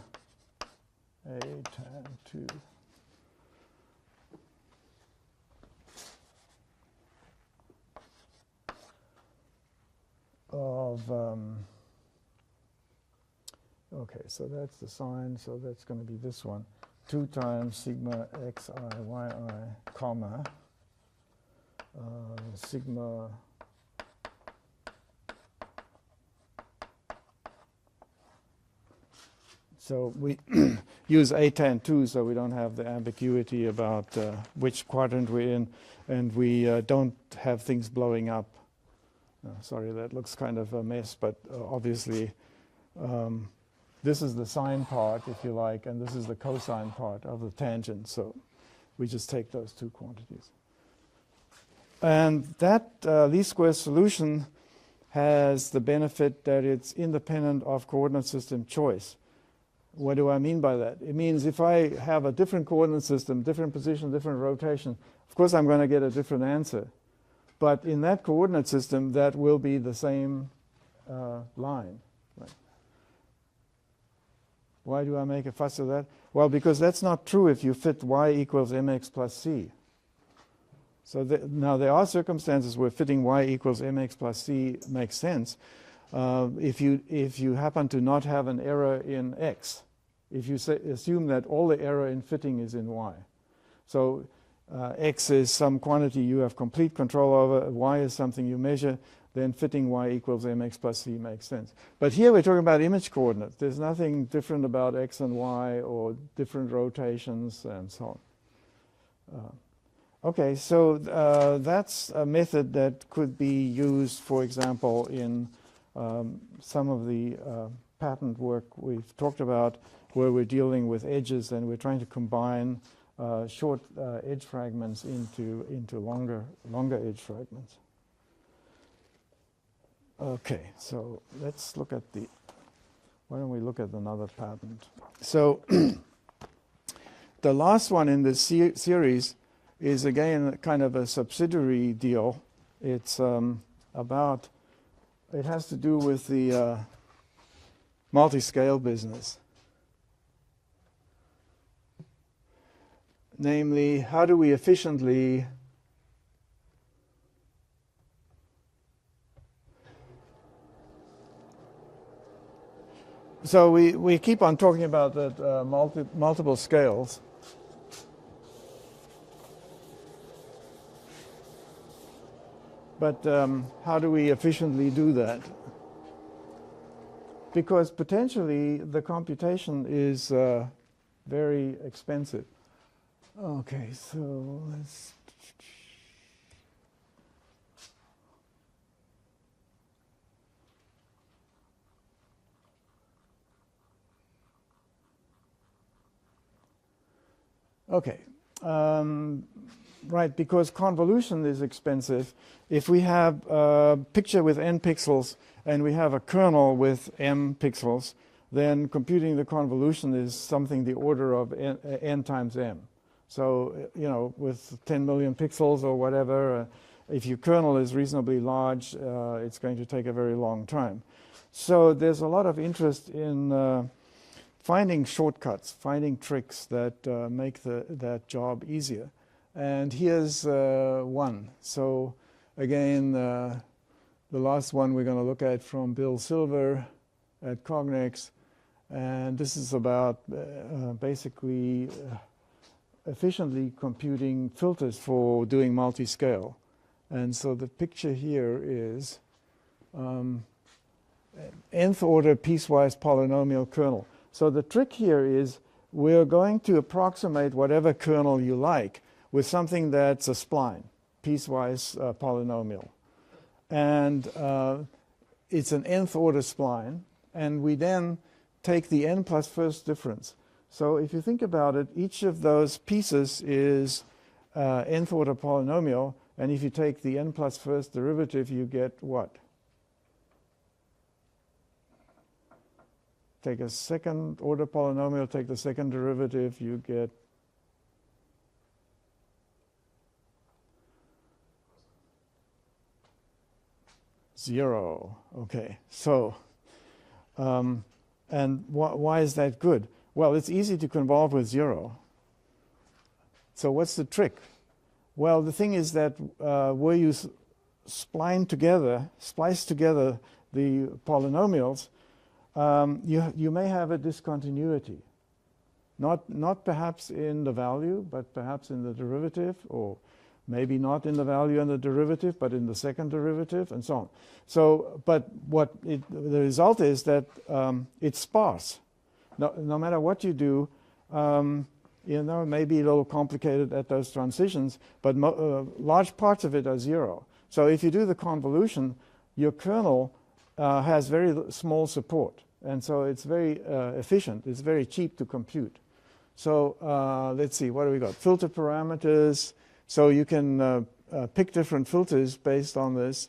of, okay, so that's the sine, so that's going to be this one. 2 times sigma xi yi, comma, sigma so we use a tan 2 so we don't have the ambiguity about which quadrant we're in, and we don't have things blowing up. Sorry, that looks kind of a mess, but obviously this is the sine part, if you like, and this is the cosine part of the tangent, so we just take those 2 quantities. And that least square solution has the benefit that it's independent of coordinate system choice. What do I mean by that? It means if I have a different coordinate system, different position, different rotation, of course I'm going to get a different answer. But in that coordinate system, that will be the same line. Right? Why do I make a fuss of that? Well, because that's not true if you fit y equals mx plus c. So now there are circumstances where fitting y equals mx plus c makes sense. If you happen to not have an error in x, if you assume that all the error in fitting is in y. So x is some quantity you have complete control over, y is something you measure, then fitting y equals mx plus c makes sense. But here we're talking about image coordinates. There's nothing different about x and y or different rotations and so on. Okay, so that's a method that could be used, for example, in some of the patent work we've talked about, where we're dealing with edges and we're trying to combine short edge fragments into longer edge fragments. Okay, so let's look at why don't we look at another patent? So the last one in this series is again kind of a subsidiary deal. It's it has to do with the multiscale business. Namely, how do we efficiently so we keep on talking about that multiple scales. But how do we efficiently do that? Because potentially the computation is very expensive. Okay, so let's... Okay. Right, because convolution is expensive. If we have a picture with n pixels and we have a kernel with m pixels, then computing the convolution is something the order of n times m. So, with 10 million pixels or whatever, if your kernel is reasonably large, it's going to take a very long time. So there's a lot of interest in finding shortcuts, finding tricks that make that job easier. And here's one. So again, the last one we're going to look at from Bill Silver at Cognex. And this is about basically efficiently computing filters for doing multiscale. And so the picture here is nth order piecewise polynomial kernel. So the trick here is we're going to approximate whatever kernel you like with something that's a spline, piecewise polynomial. And it's an nth order spline. And we then take the n plus first difference. So if you think about it, each of those pieces is nth order polynomial. And if you take the n plus first derivative, you get what? Take a second order polynomial, take the second derivative, you get zero. Okay, so, and why is that good? Well, it's easy to convolve with zero. So what's the trick? Well, the thing is that where you splice together the polynomials, you may have a discontinuity. Not perhaps in the value, but perhaps in the derivative, or maybe not in the value and the derivative, but in the second derivative, and so on. So, but the result is that it's sparse. No matter what you do, it may be a little complicated at those transitions, but large parts of it are zero. So if you do the convolution, your kernel has very small support. And so it's very efficient. It's very cheap to compute. So let's see, what do we got? Filter parameters. So you can pick different filters based on this.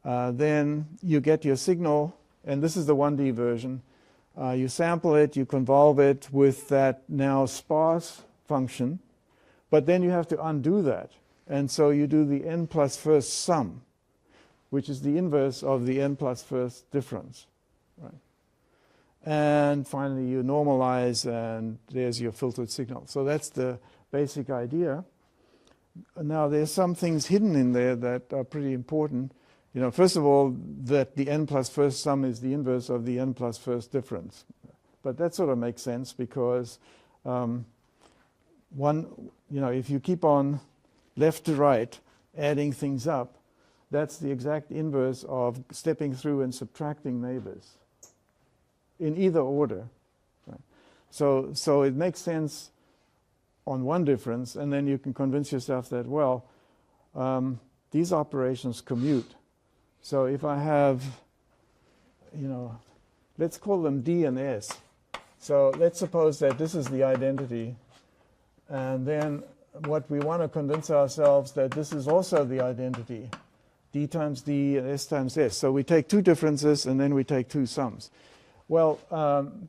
Then you get your signal, and this is the 1D version. You sample it, you convolve it with that now sparse function, but then you have to undo that. And so you do the n plus first sum, which is the inverse of the n plus first difference. Right? And finally, you normalize, and there's your filtered signal. So that's the basic idea. Now, there's some things hidden in there that are pretty important. First of all, that the n plus first sum is the inverse of the n plus first difference. But that sort of makes sense because if you keep on left to right adding things up, that's the exact inverse of stepping through and subtracting neighbors in either order. Right? So it makes sense on one difference, and then you can convince yourself that, well, these operations commute. So if I have, let's call them D and S. So let's suppose that this is the identity, and then what we want to convince ourselves that this is also the identity, D times D and S times S. So we take two differences and then we take two sums. Well,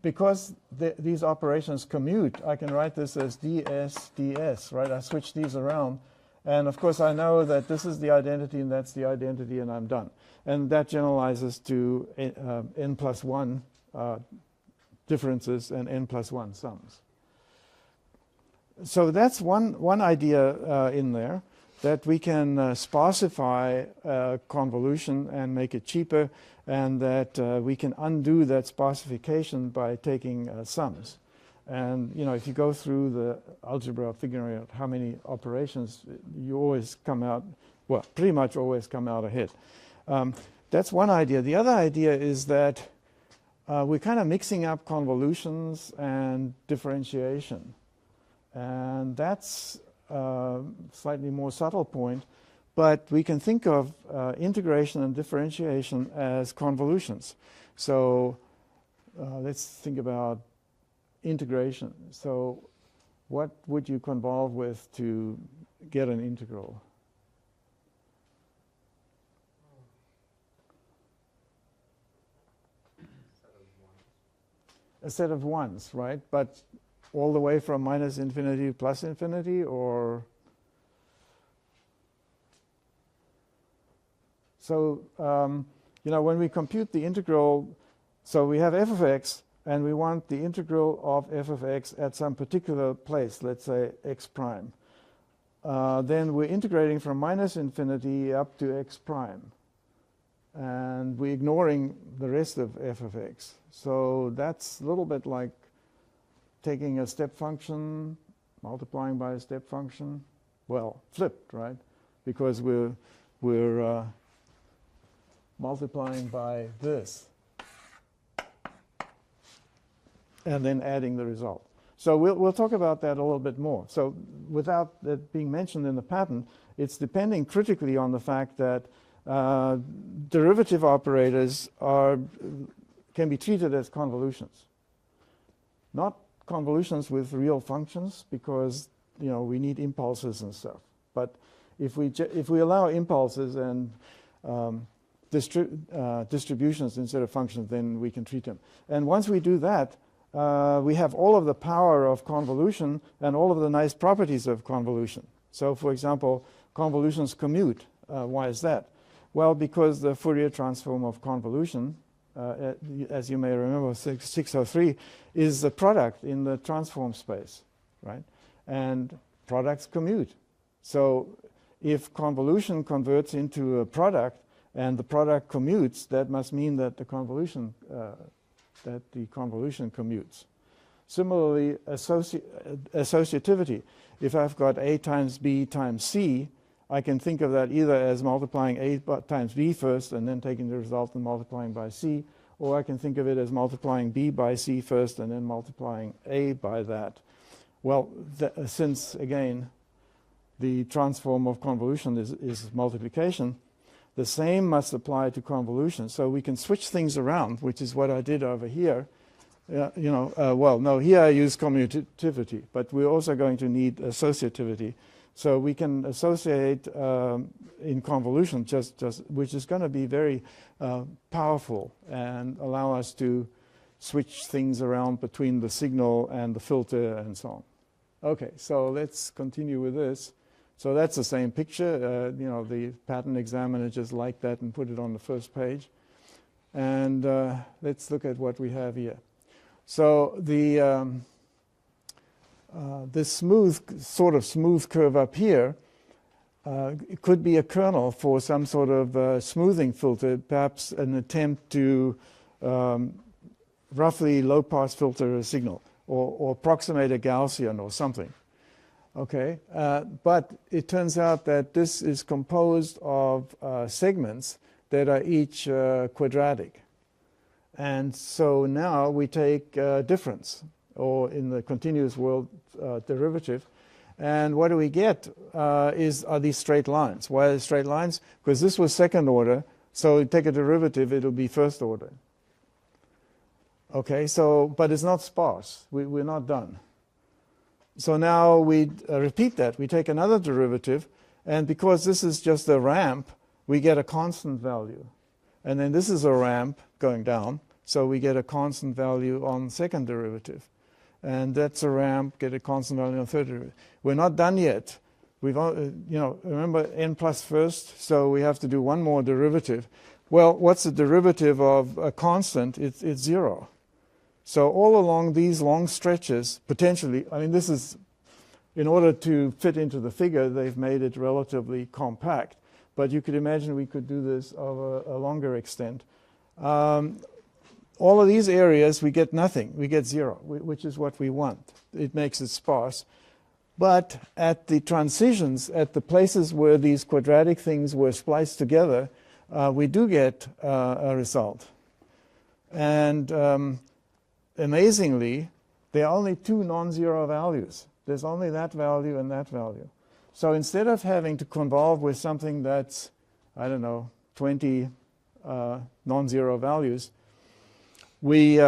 because these operations commute, I can write this as ds, ds, right? I switch these around. And of course, I know that this is the identity and that's the identity, and I'm done. And that generalizes to n plus 1 differences and n plus 1 sums. So that's one idea in there, that we can sparsify convolution and make it cheaper, and that we can undo that sparsification by taking sums. And if you go through the algebra figuring out how many operations, you always come out, well, pretty much always come out ahead. That's one idea. The other idea is that we're kind of mixing up convolutions and differentiation. And that's a slightly more subtle point, but we can think of integration and differentiation as convolutions. So let's think about integration. So what would you convolve with to get an integral? A set of ones, right? But all the way from minus infinity to plus infinity, or? So, when we compute the integral, so we have f of x, and we want the integral of f of x at some particular place, let's say x prime. Then we're integrating from minus infinity up to x prime. And we're ignoring the rest of f of x. So that's a little bit like taking a step function, multiplying by a step function. Well, flipped, right? Because we're multiplying by this and then adding the result. So we'll talk about that a little bit more. So without that being mentioned in the pattern, it's depending critically on the fact that derivative operators can be treated as convolutions. Not convolutions with real functions, because we need impulses and stuff. But if we allow impulses and distributions instead of functions, then we can treat them. And once we do that, we have all of the power of convolution and all of the nice properties of convolution. So, for example, convolutions commute. Why is that? Well, because the Fourier transform of convolution, as you may remember, 603, is the product in the transform space, right? And products commute. So if convolution converts into a product and the product commutes, that must mean that the convolution commutes. Similarly, associativity. If I've got A times B times C, I can think of that either as multiplying A times B first and then taking the result and multiplying by C, or I can think of it as multiplying B by C first and then multiplying A by that. Well, since, again, the transform of convolution is multiplication, the same must apply to convolution. So we can switch things around, which is what I did over here. Here I use commutativity, but we're also going to need associativity. So we can associate in convolution, which is going to be very powerful and allow us to switch things around between the signal and the filter and so on. Okay, so let's continue with this. So that's the same picture. The pattern examiner just liked that and put it on the first page. And let's look at what we have here. So this smooth curve up here, it could be a kernel for some sort of smoothing filter, perhaps an attempt to roughly low-pass filter a signal or approximate a Gaussian or something. Okay, but it turns out that this is composed of segments that are each quadratic. And so now we take difference, or in the continuous world, derivative. And what do we get are these straight lines. Why are they straight lines? Because this was second order, so you take a derivative, it'll be first order. Okay, but it's not sparse. We're not done. So now we repeat that. We take another derivative, and because this is just a ramp, we get a constant value. And then this is a ramp going down, so we get a constant value on second derivative. And that's a ramp, get a constant value on third derivative. We're not done yet. We've, remember n plus first, so we have to do one more derivative. Well, what's the derivative of a constant? It's 0. So all along these long stretches, potentially, this is, in order to fit into the figure, they've made it relatively compact. But you could imagine we could do this over a longer extent. All of these areas, we get nothing. We get 0, which is what we want. It makes it sparse. But at the transitions, at the places where these quadratic things were spliced together, we do get a result. And amazingly, there are only two non-zero values. There's only that value and that value. So instead of having to convolve with something that's, 20 non-zero values, we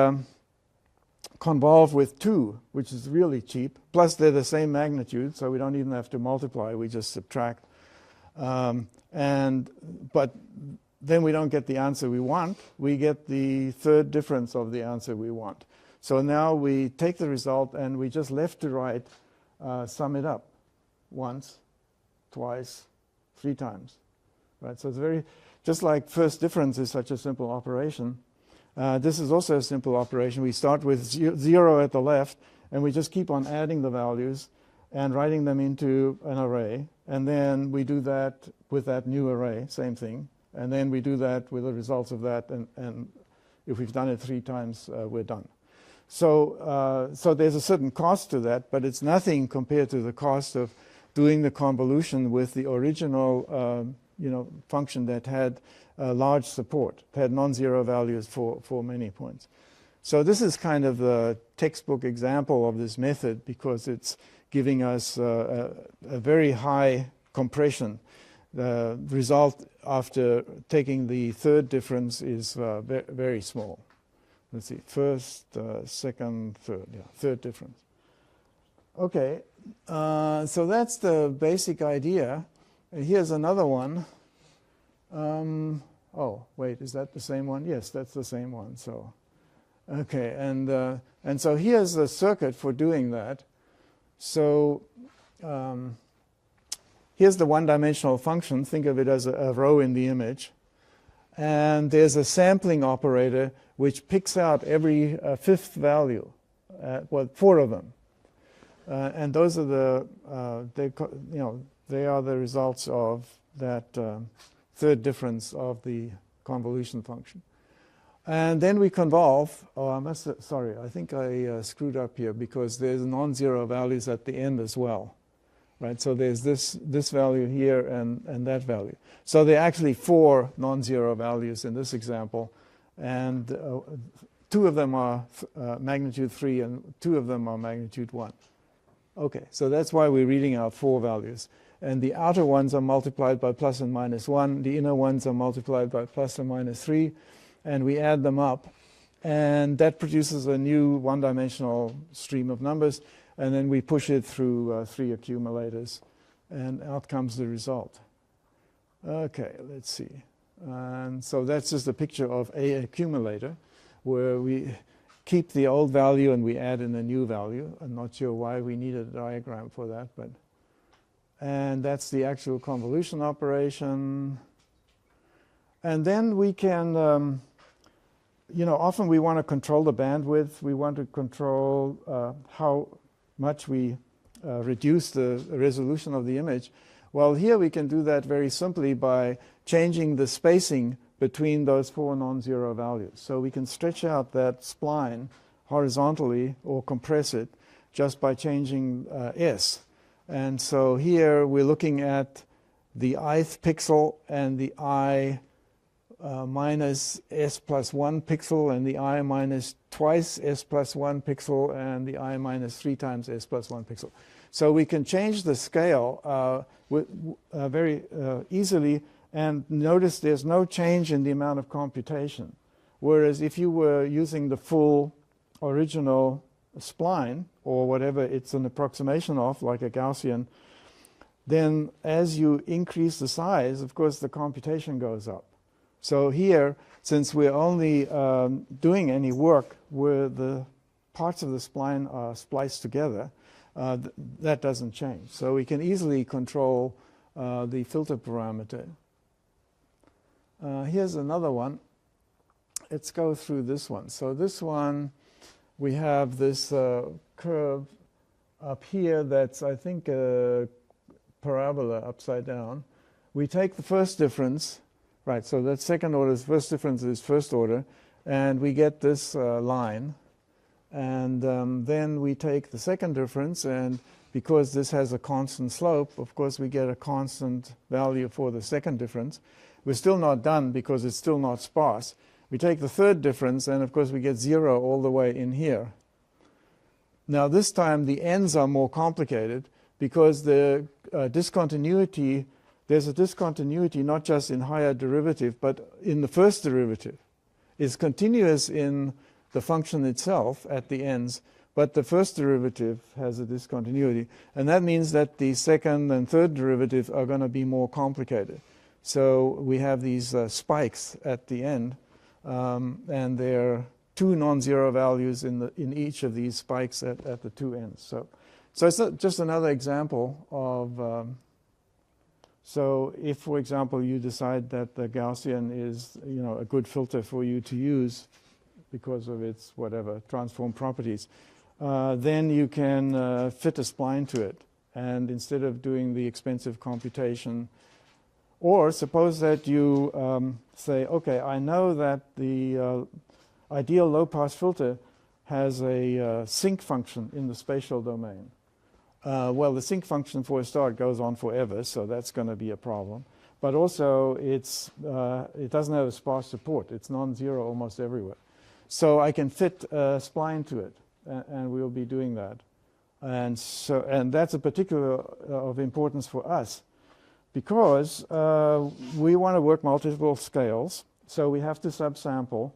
convolve with 2, which is really cheap. Plus, they're the same magnitude, so we don't even have to multiply. We just subtract. But then we don't get the answer we want. We get the third difference of the answer we want. So now we take the result and we just left to right sum it up once, twice, 3 times. Right? So it's very, just like first difference is such a simple operation, this is also a simple operation. We start with 0 at the left, and we just keep on adding the values and writing them into an array. And then we do that with that new array, same thing. And then we do that with the results of that. And if we've done it 3 times, we're done. So there's a certain cost to that, but it's nothing compared to the cost of doing the convolution with the original function that had large support, had non-zero values for many points. So this is kind of the textbook example of this method because it's giving us a very high compression. The result after taking the third difference is very small. Let's see, first, second, third, third difference. Okay, so that's the basic idea. Here's another one. Oh, wait, is that the same one? Yes, that's the same one. So, okay, and so here's the circuit for doing that. So here's the one-dimensional function. Think of it as a row in the image. And there's a sampling operator which picks out every fifth value, 4 of them. And those are they are the results of that third difference of the convolution function. And then we convolve. Oh, I think I screwed up here because there's non-zero values at the end as well. Right, so there's this value here and that value. So there are actually 4 non-zero values in this example, and 2 of them are magnitude 3 and 2 of them are magnitude 1. Okay, so that's why we're reading out 4 values. And the outer ones are multiplied by plus and minus 1. The inner ones are multiplied by plus and minus 3. And we add them up. And that produces a new one-dimensional stream of numbers. And then we push it through 3 accumulators. And out comes the result. Okay, let's see. And so that's just a picture of a accumulator where we keep the old value and we add in a new value. I'm not sure why we need a diagram for that, but and that's the actual convolution operation. And then we can, often we want to control the bandwidth. We want to control how much we reduce the resolution of the image. Well, here we can do that very simply by changing the spacing between those 4 non-zero values. So we can stretch out that spline horizontally or compress it just by changing S. And so here we're looking at the ith pixel and the I minus S plus 1 pixel and the I minus twice S plus 1 pixel and the I minus 3 times S plus 1 pixel. So we can change the scale very easily, and notice there's no change in the amount of computation. Whereas if you were using the full original spline, or whatever it's an approximation of, like a Gaussian, then as you increase the size, of course, the computation goes up. So here, since we're only doing any work where the parts of the spline are spliced together, that doesn't change. So we can easily control the filter parameter. Here's another one. Let's go through this one. So this one, we have this curve up here that's, I think, a parabola upside down. We take the first difference, right, so that second order is first difference is first order, and we get this line. And then we take the second difference, and because this has a constant slope, of course, we get a constant value for the second difference. We're still not done because it's still not sparse. We take the third difference, and of course we get 0 all the way in here. Now this time the ends are more complicated because the discontinuity, there's a discontinuity not just in higher derivative, but in the first derivative. It's continuous in the function itself at the ends, but the first derivative has a discontinuity. And that means that the second and third derivative are going to be more complicated. So we have these spikes at the end, and there are two non-zero values in each of these spikes at the two ends. So it's just another example of, so if, for example, you decide that the Gaussian is a good filter for you to use because of its whatever transform properties, then you can fit a spline to it. And instead of doing the expensive computation, or suppose that you say, okay, I know that the ideal low-pass filter has a sinc function in the spatial domain. Well, the sinc function for a start goes on forever, so that's going to be a problem. But also, it doesn't have a sparse support. It's non-zero almost everywhere. So I can fit a spline to it, and we'll be doing that. And that's a particular of importance for us, because we want to work multiple scales, so we have to subsample.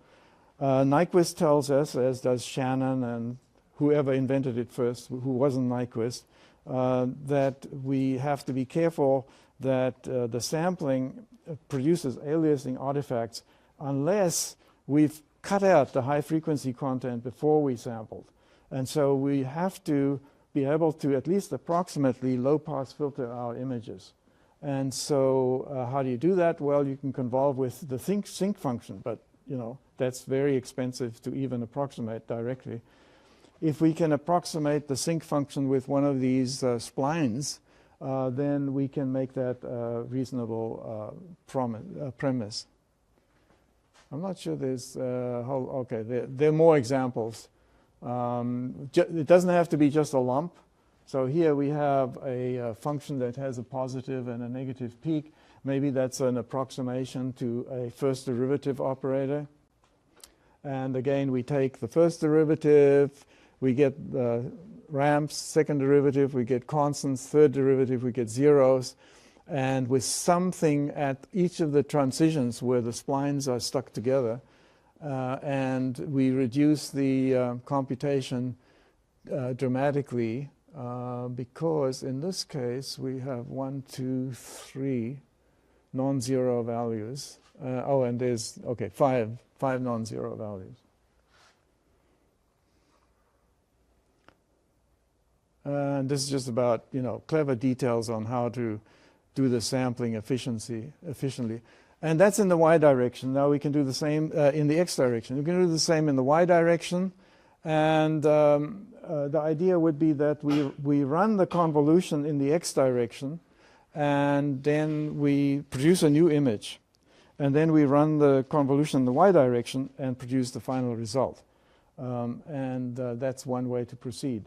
Nyquist tells us, as does Shannon and whoever invented it first, who wasn't Nyquist, that we have to be careful that the sampling produces aliasing artifacts unless we've cut out the high frequency content before we sampled. And so we have to be able to at least approximately low pass filter our images. And so how do you do that? Well, you can convolve with the sinc function, but that's very expensive to even approximate directly. If we can approximate the sinc function with one of these splines, then we can make that a reasonable premise. I'm not sure there's okay, there are more examples. It doesn't have to be just a lump. So here we have a function that has a positive and a negative peak. Maybe that's an approximation to a first derivative operator. And again, we take the first derivative, we get the ramps, second derivative, we get constants, third derivative, we get zeros. And with something at each of the transitions where the splines are stuck together, and we reduce the computation dramatically, because in this case we have 1, 2, 3 non-zero values. And there's, okay, five non-zero values. And this is just about, clever details on how to do the sampling efficiently. And that's in the y direction. Now we can do the same in the x direction. We can do the same in the y direction. And the idea would be that we run the convolution in the x direction, and then we produce a new image. And then we run the convolution in the y direction and produce the final result. That's one way to proceed.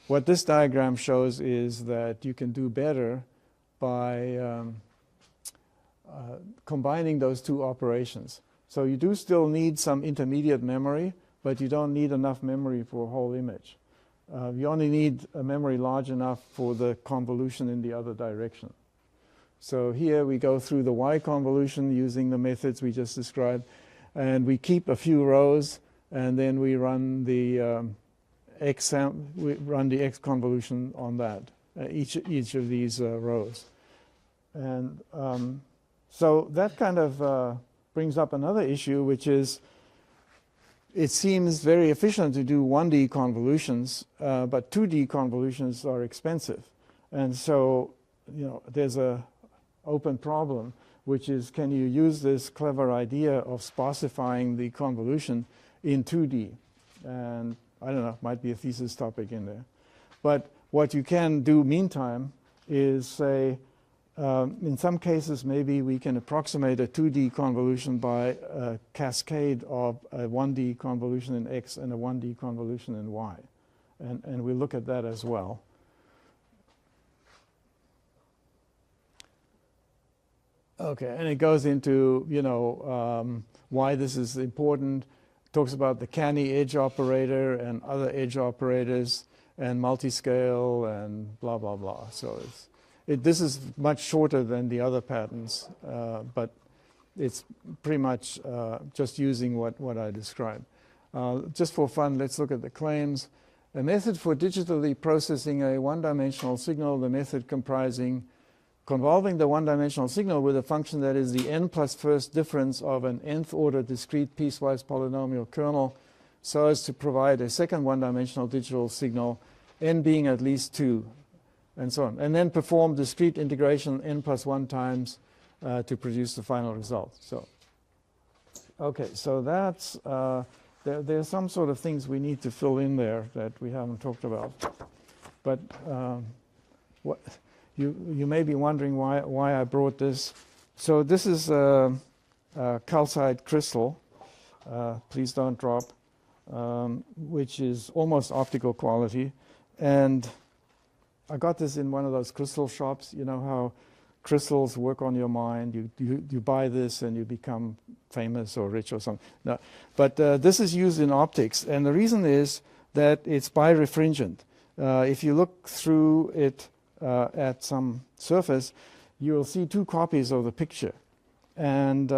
What this diagram shows is that you can do better by combining those two operations. So you do still need some intermediate memory, but you don't need enough memory for a whole image. You only need a memory large enough for the convolution in the other direction. So here we go through the y convolution using the methods we just described, and we keep a few rows, and then we run the x convolution on that, each of these rows. And so that kind of brings up another issue, which is it seems very efficient to do 1D convolutions, but 2D convolutions are expensive. And so, there's a open problem, which is, can you use this clever idea of sparsifying the convolution in 2D? And I don't know, might be a thesis topic in there. But what you can do meantime is say, in some cases, maybe we can approximate a 2D convolution by a cascade of a 1D convolution in X and a 1D convolution in Y. And we'll look at that as well. Okay, and it goes into, why this is important. Talks about the canny edge operator and other edge operators and multiscale and blah, blah, blah. So this is much shorter than the other patterns, but it's pretty much just using what I described. Just for fun, let's look at the claims. A method for digitally processing a one-dimensional signal, the method comprising convolving the one-dimensional signal with a function that is the n plus first difference of an nth order discrete piecewise polynomial kernel so as to provide a second one-dimensional digital signal, n being at least 2, and so on. And then perform discrete integration n plus 1 times to produce the final result. So, okay, so that's, there's some sort of things we need to fill in there that we haven't talked about. But what... You may be wondering why I brought this. So this is a calcite crystal, please don't drop, which is almost optical quality. And I got this in one of those crystal shops. You know how crystals work on your mind. You buy this and you become famous or rich or something. No. But this is used in optics. And the reason is that it's birefringent. If you look through it at some surface, you will see 2 copies of the picture. And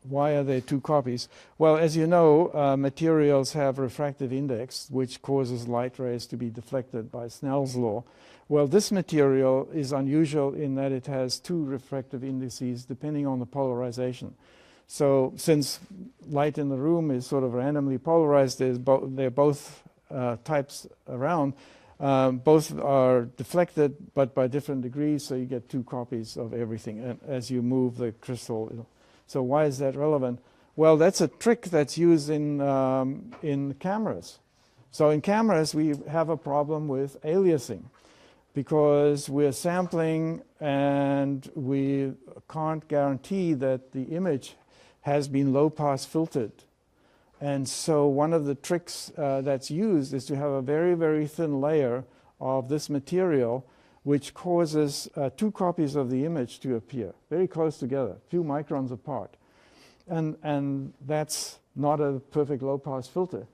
why are there 2 copies? Well, as you know, materials have refractive index, which causes light rays to be deflected by Snell's law. Well, this material is unusual in that it has 2 refractive indices depending on the polarization. So since light in the room is sort of randomly polarized, there are both types around. Both are deflected, but by different degrees, so you get 2 copies of everything as you move the crystal. So why is that relevant? Well, that's a trick that's used in cameras. So in cameras, we have a problem with aliasing because we're sampling and we can't guarantee that the image has been low-pass filtered. And so one of the tricks that's used is to have a very, very thin layer of this material which causes 2 copies of the image to appear very close together, 2 microns apart. And that's not a perfect low-pass filter,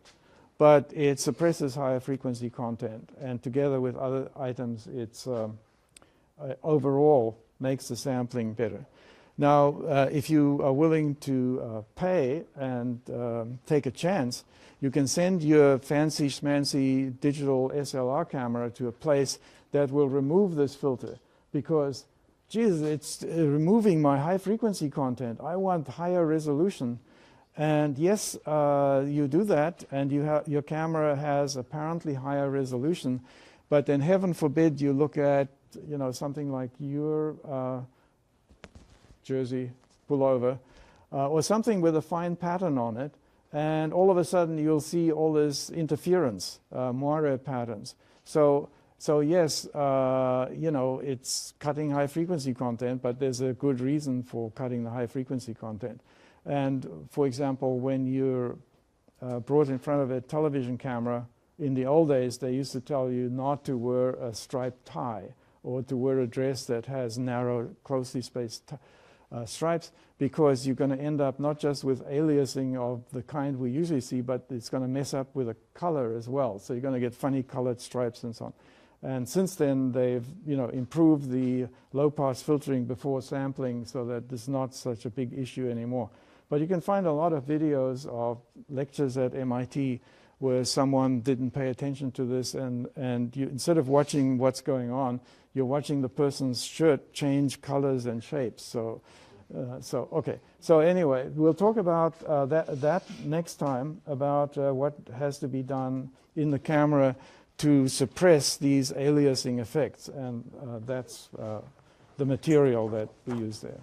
but it suppresses higher frequency content. And together with other items, it's overall makes the sampling better. Now, if you are willing to pay and take a chance, you can send your fancy schmancy digital SLR camera to a place that will remove this filter because, geez, it's removing my high frequency content. I want higher resolution. And yes, you do that, and your camera has apparently higher resolution, but then heaven forbid you look at something like your jersey pullover or something with a fine pattern on it, and all of a sudden you'll see all this interference, moire patterns. So yes, it's cutting high frequency content, but there's a good reason for cutting the high frequency content. And for example, when you're brought in front of a television camera, in the old days they used to tell you not to wear a striped tie or to wear a dress that has narrow, closely spaced stripes, because you're going to end up not just with aliasing of the kind we usually see, but it's going to mess up with the color as well. So you're going to get funny colored stripes and so on. And since then, they've improved the low-pass filtering before sampling so that it's not such a big issue anymore. But you can find a lot of videos of lectures at MIT where someone didn't pay attention to this, and you, instead of watching what's going on, you're watching the person's shirt change colors and shapes. So okay. So anyway, we'll talk about that next time, about what has to be done in the camera to suppress these aliasing effects, and that's the material that we use there.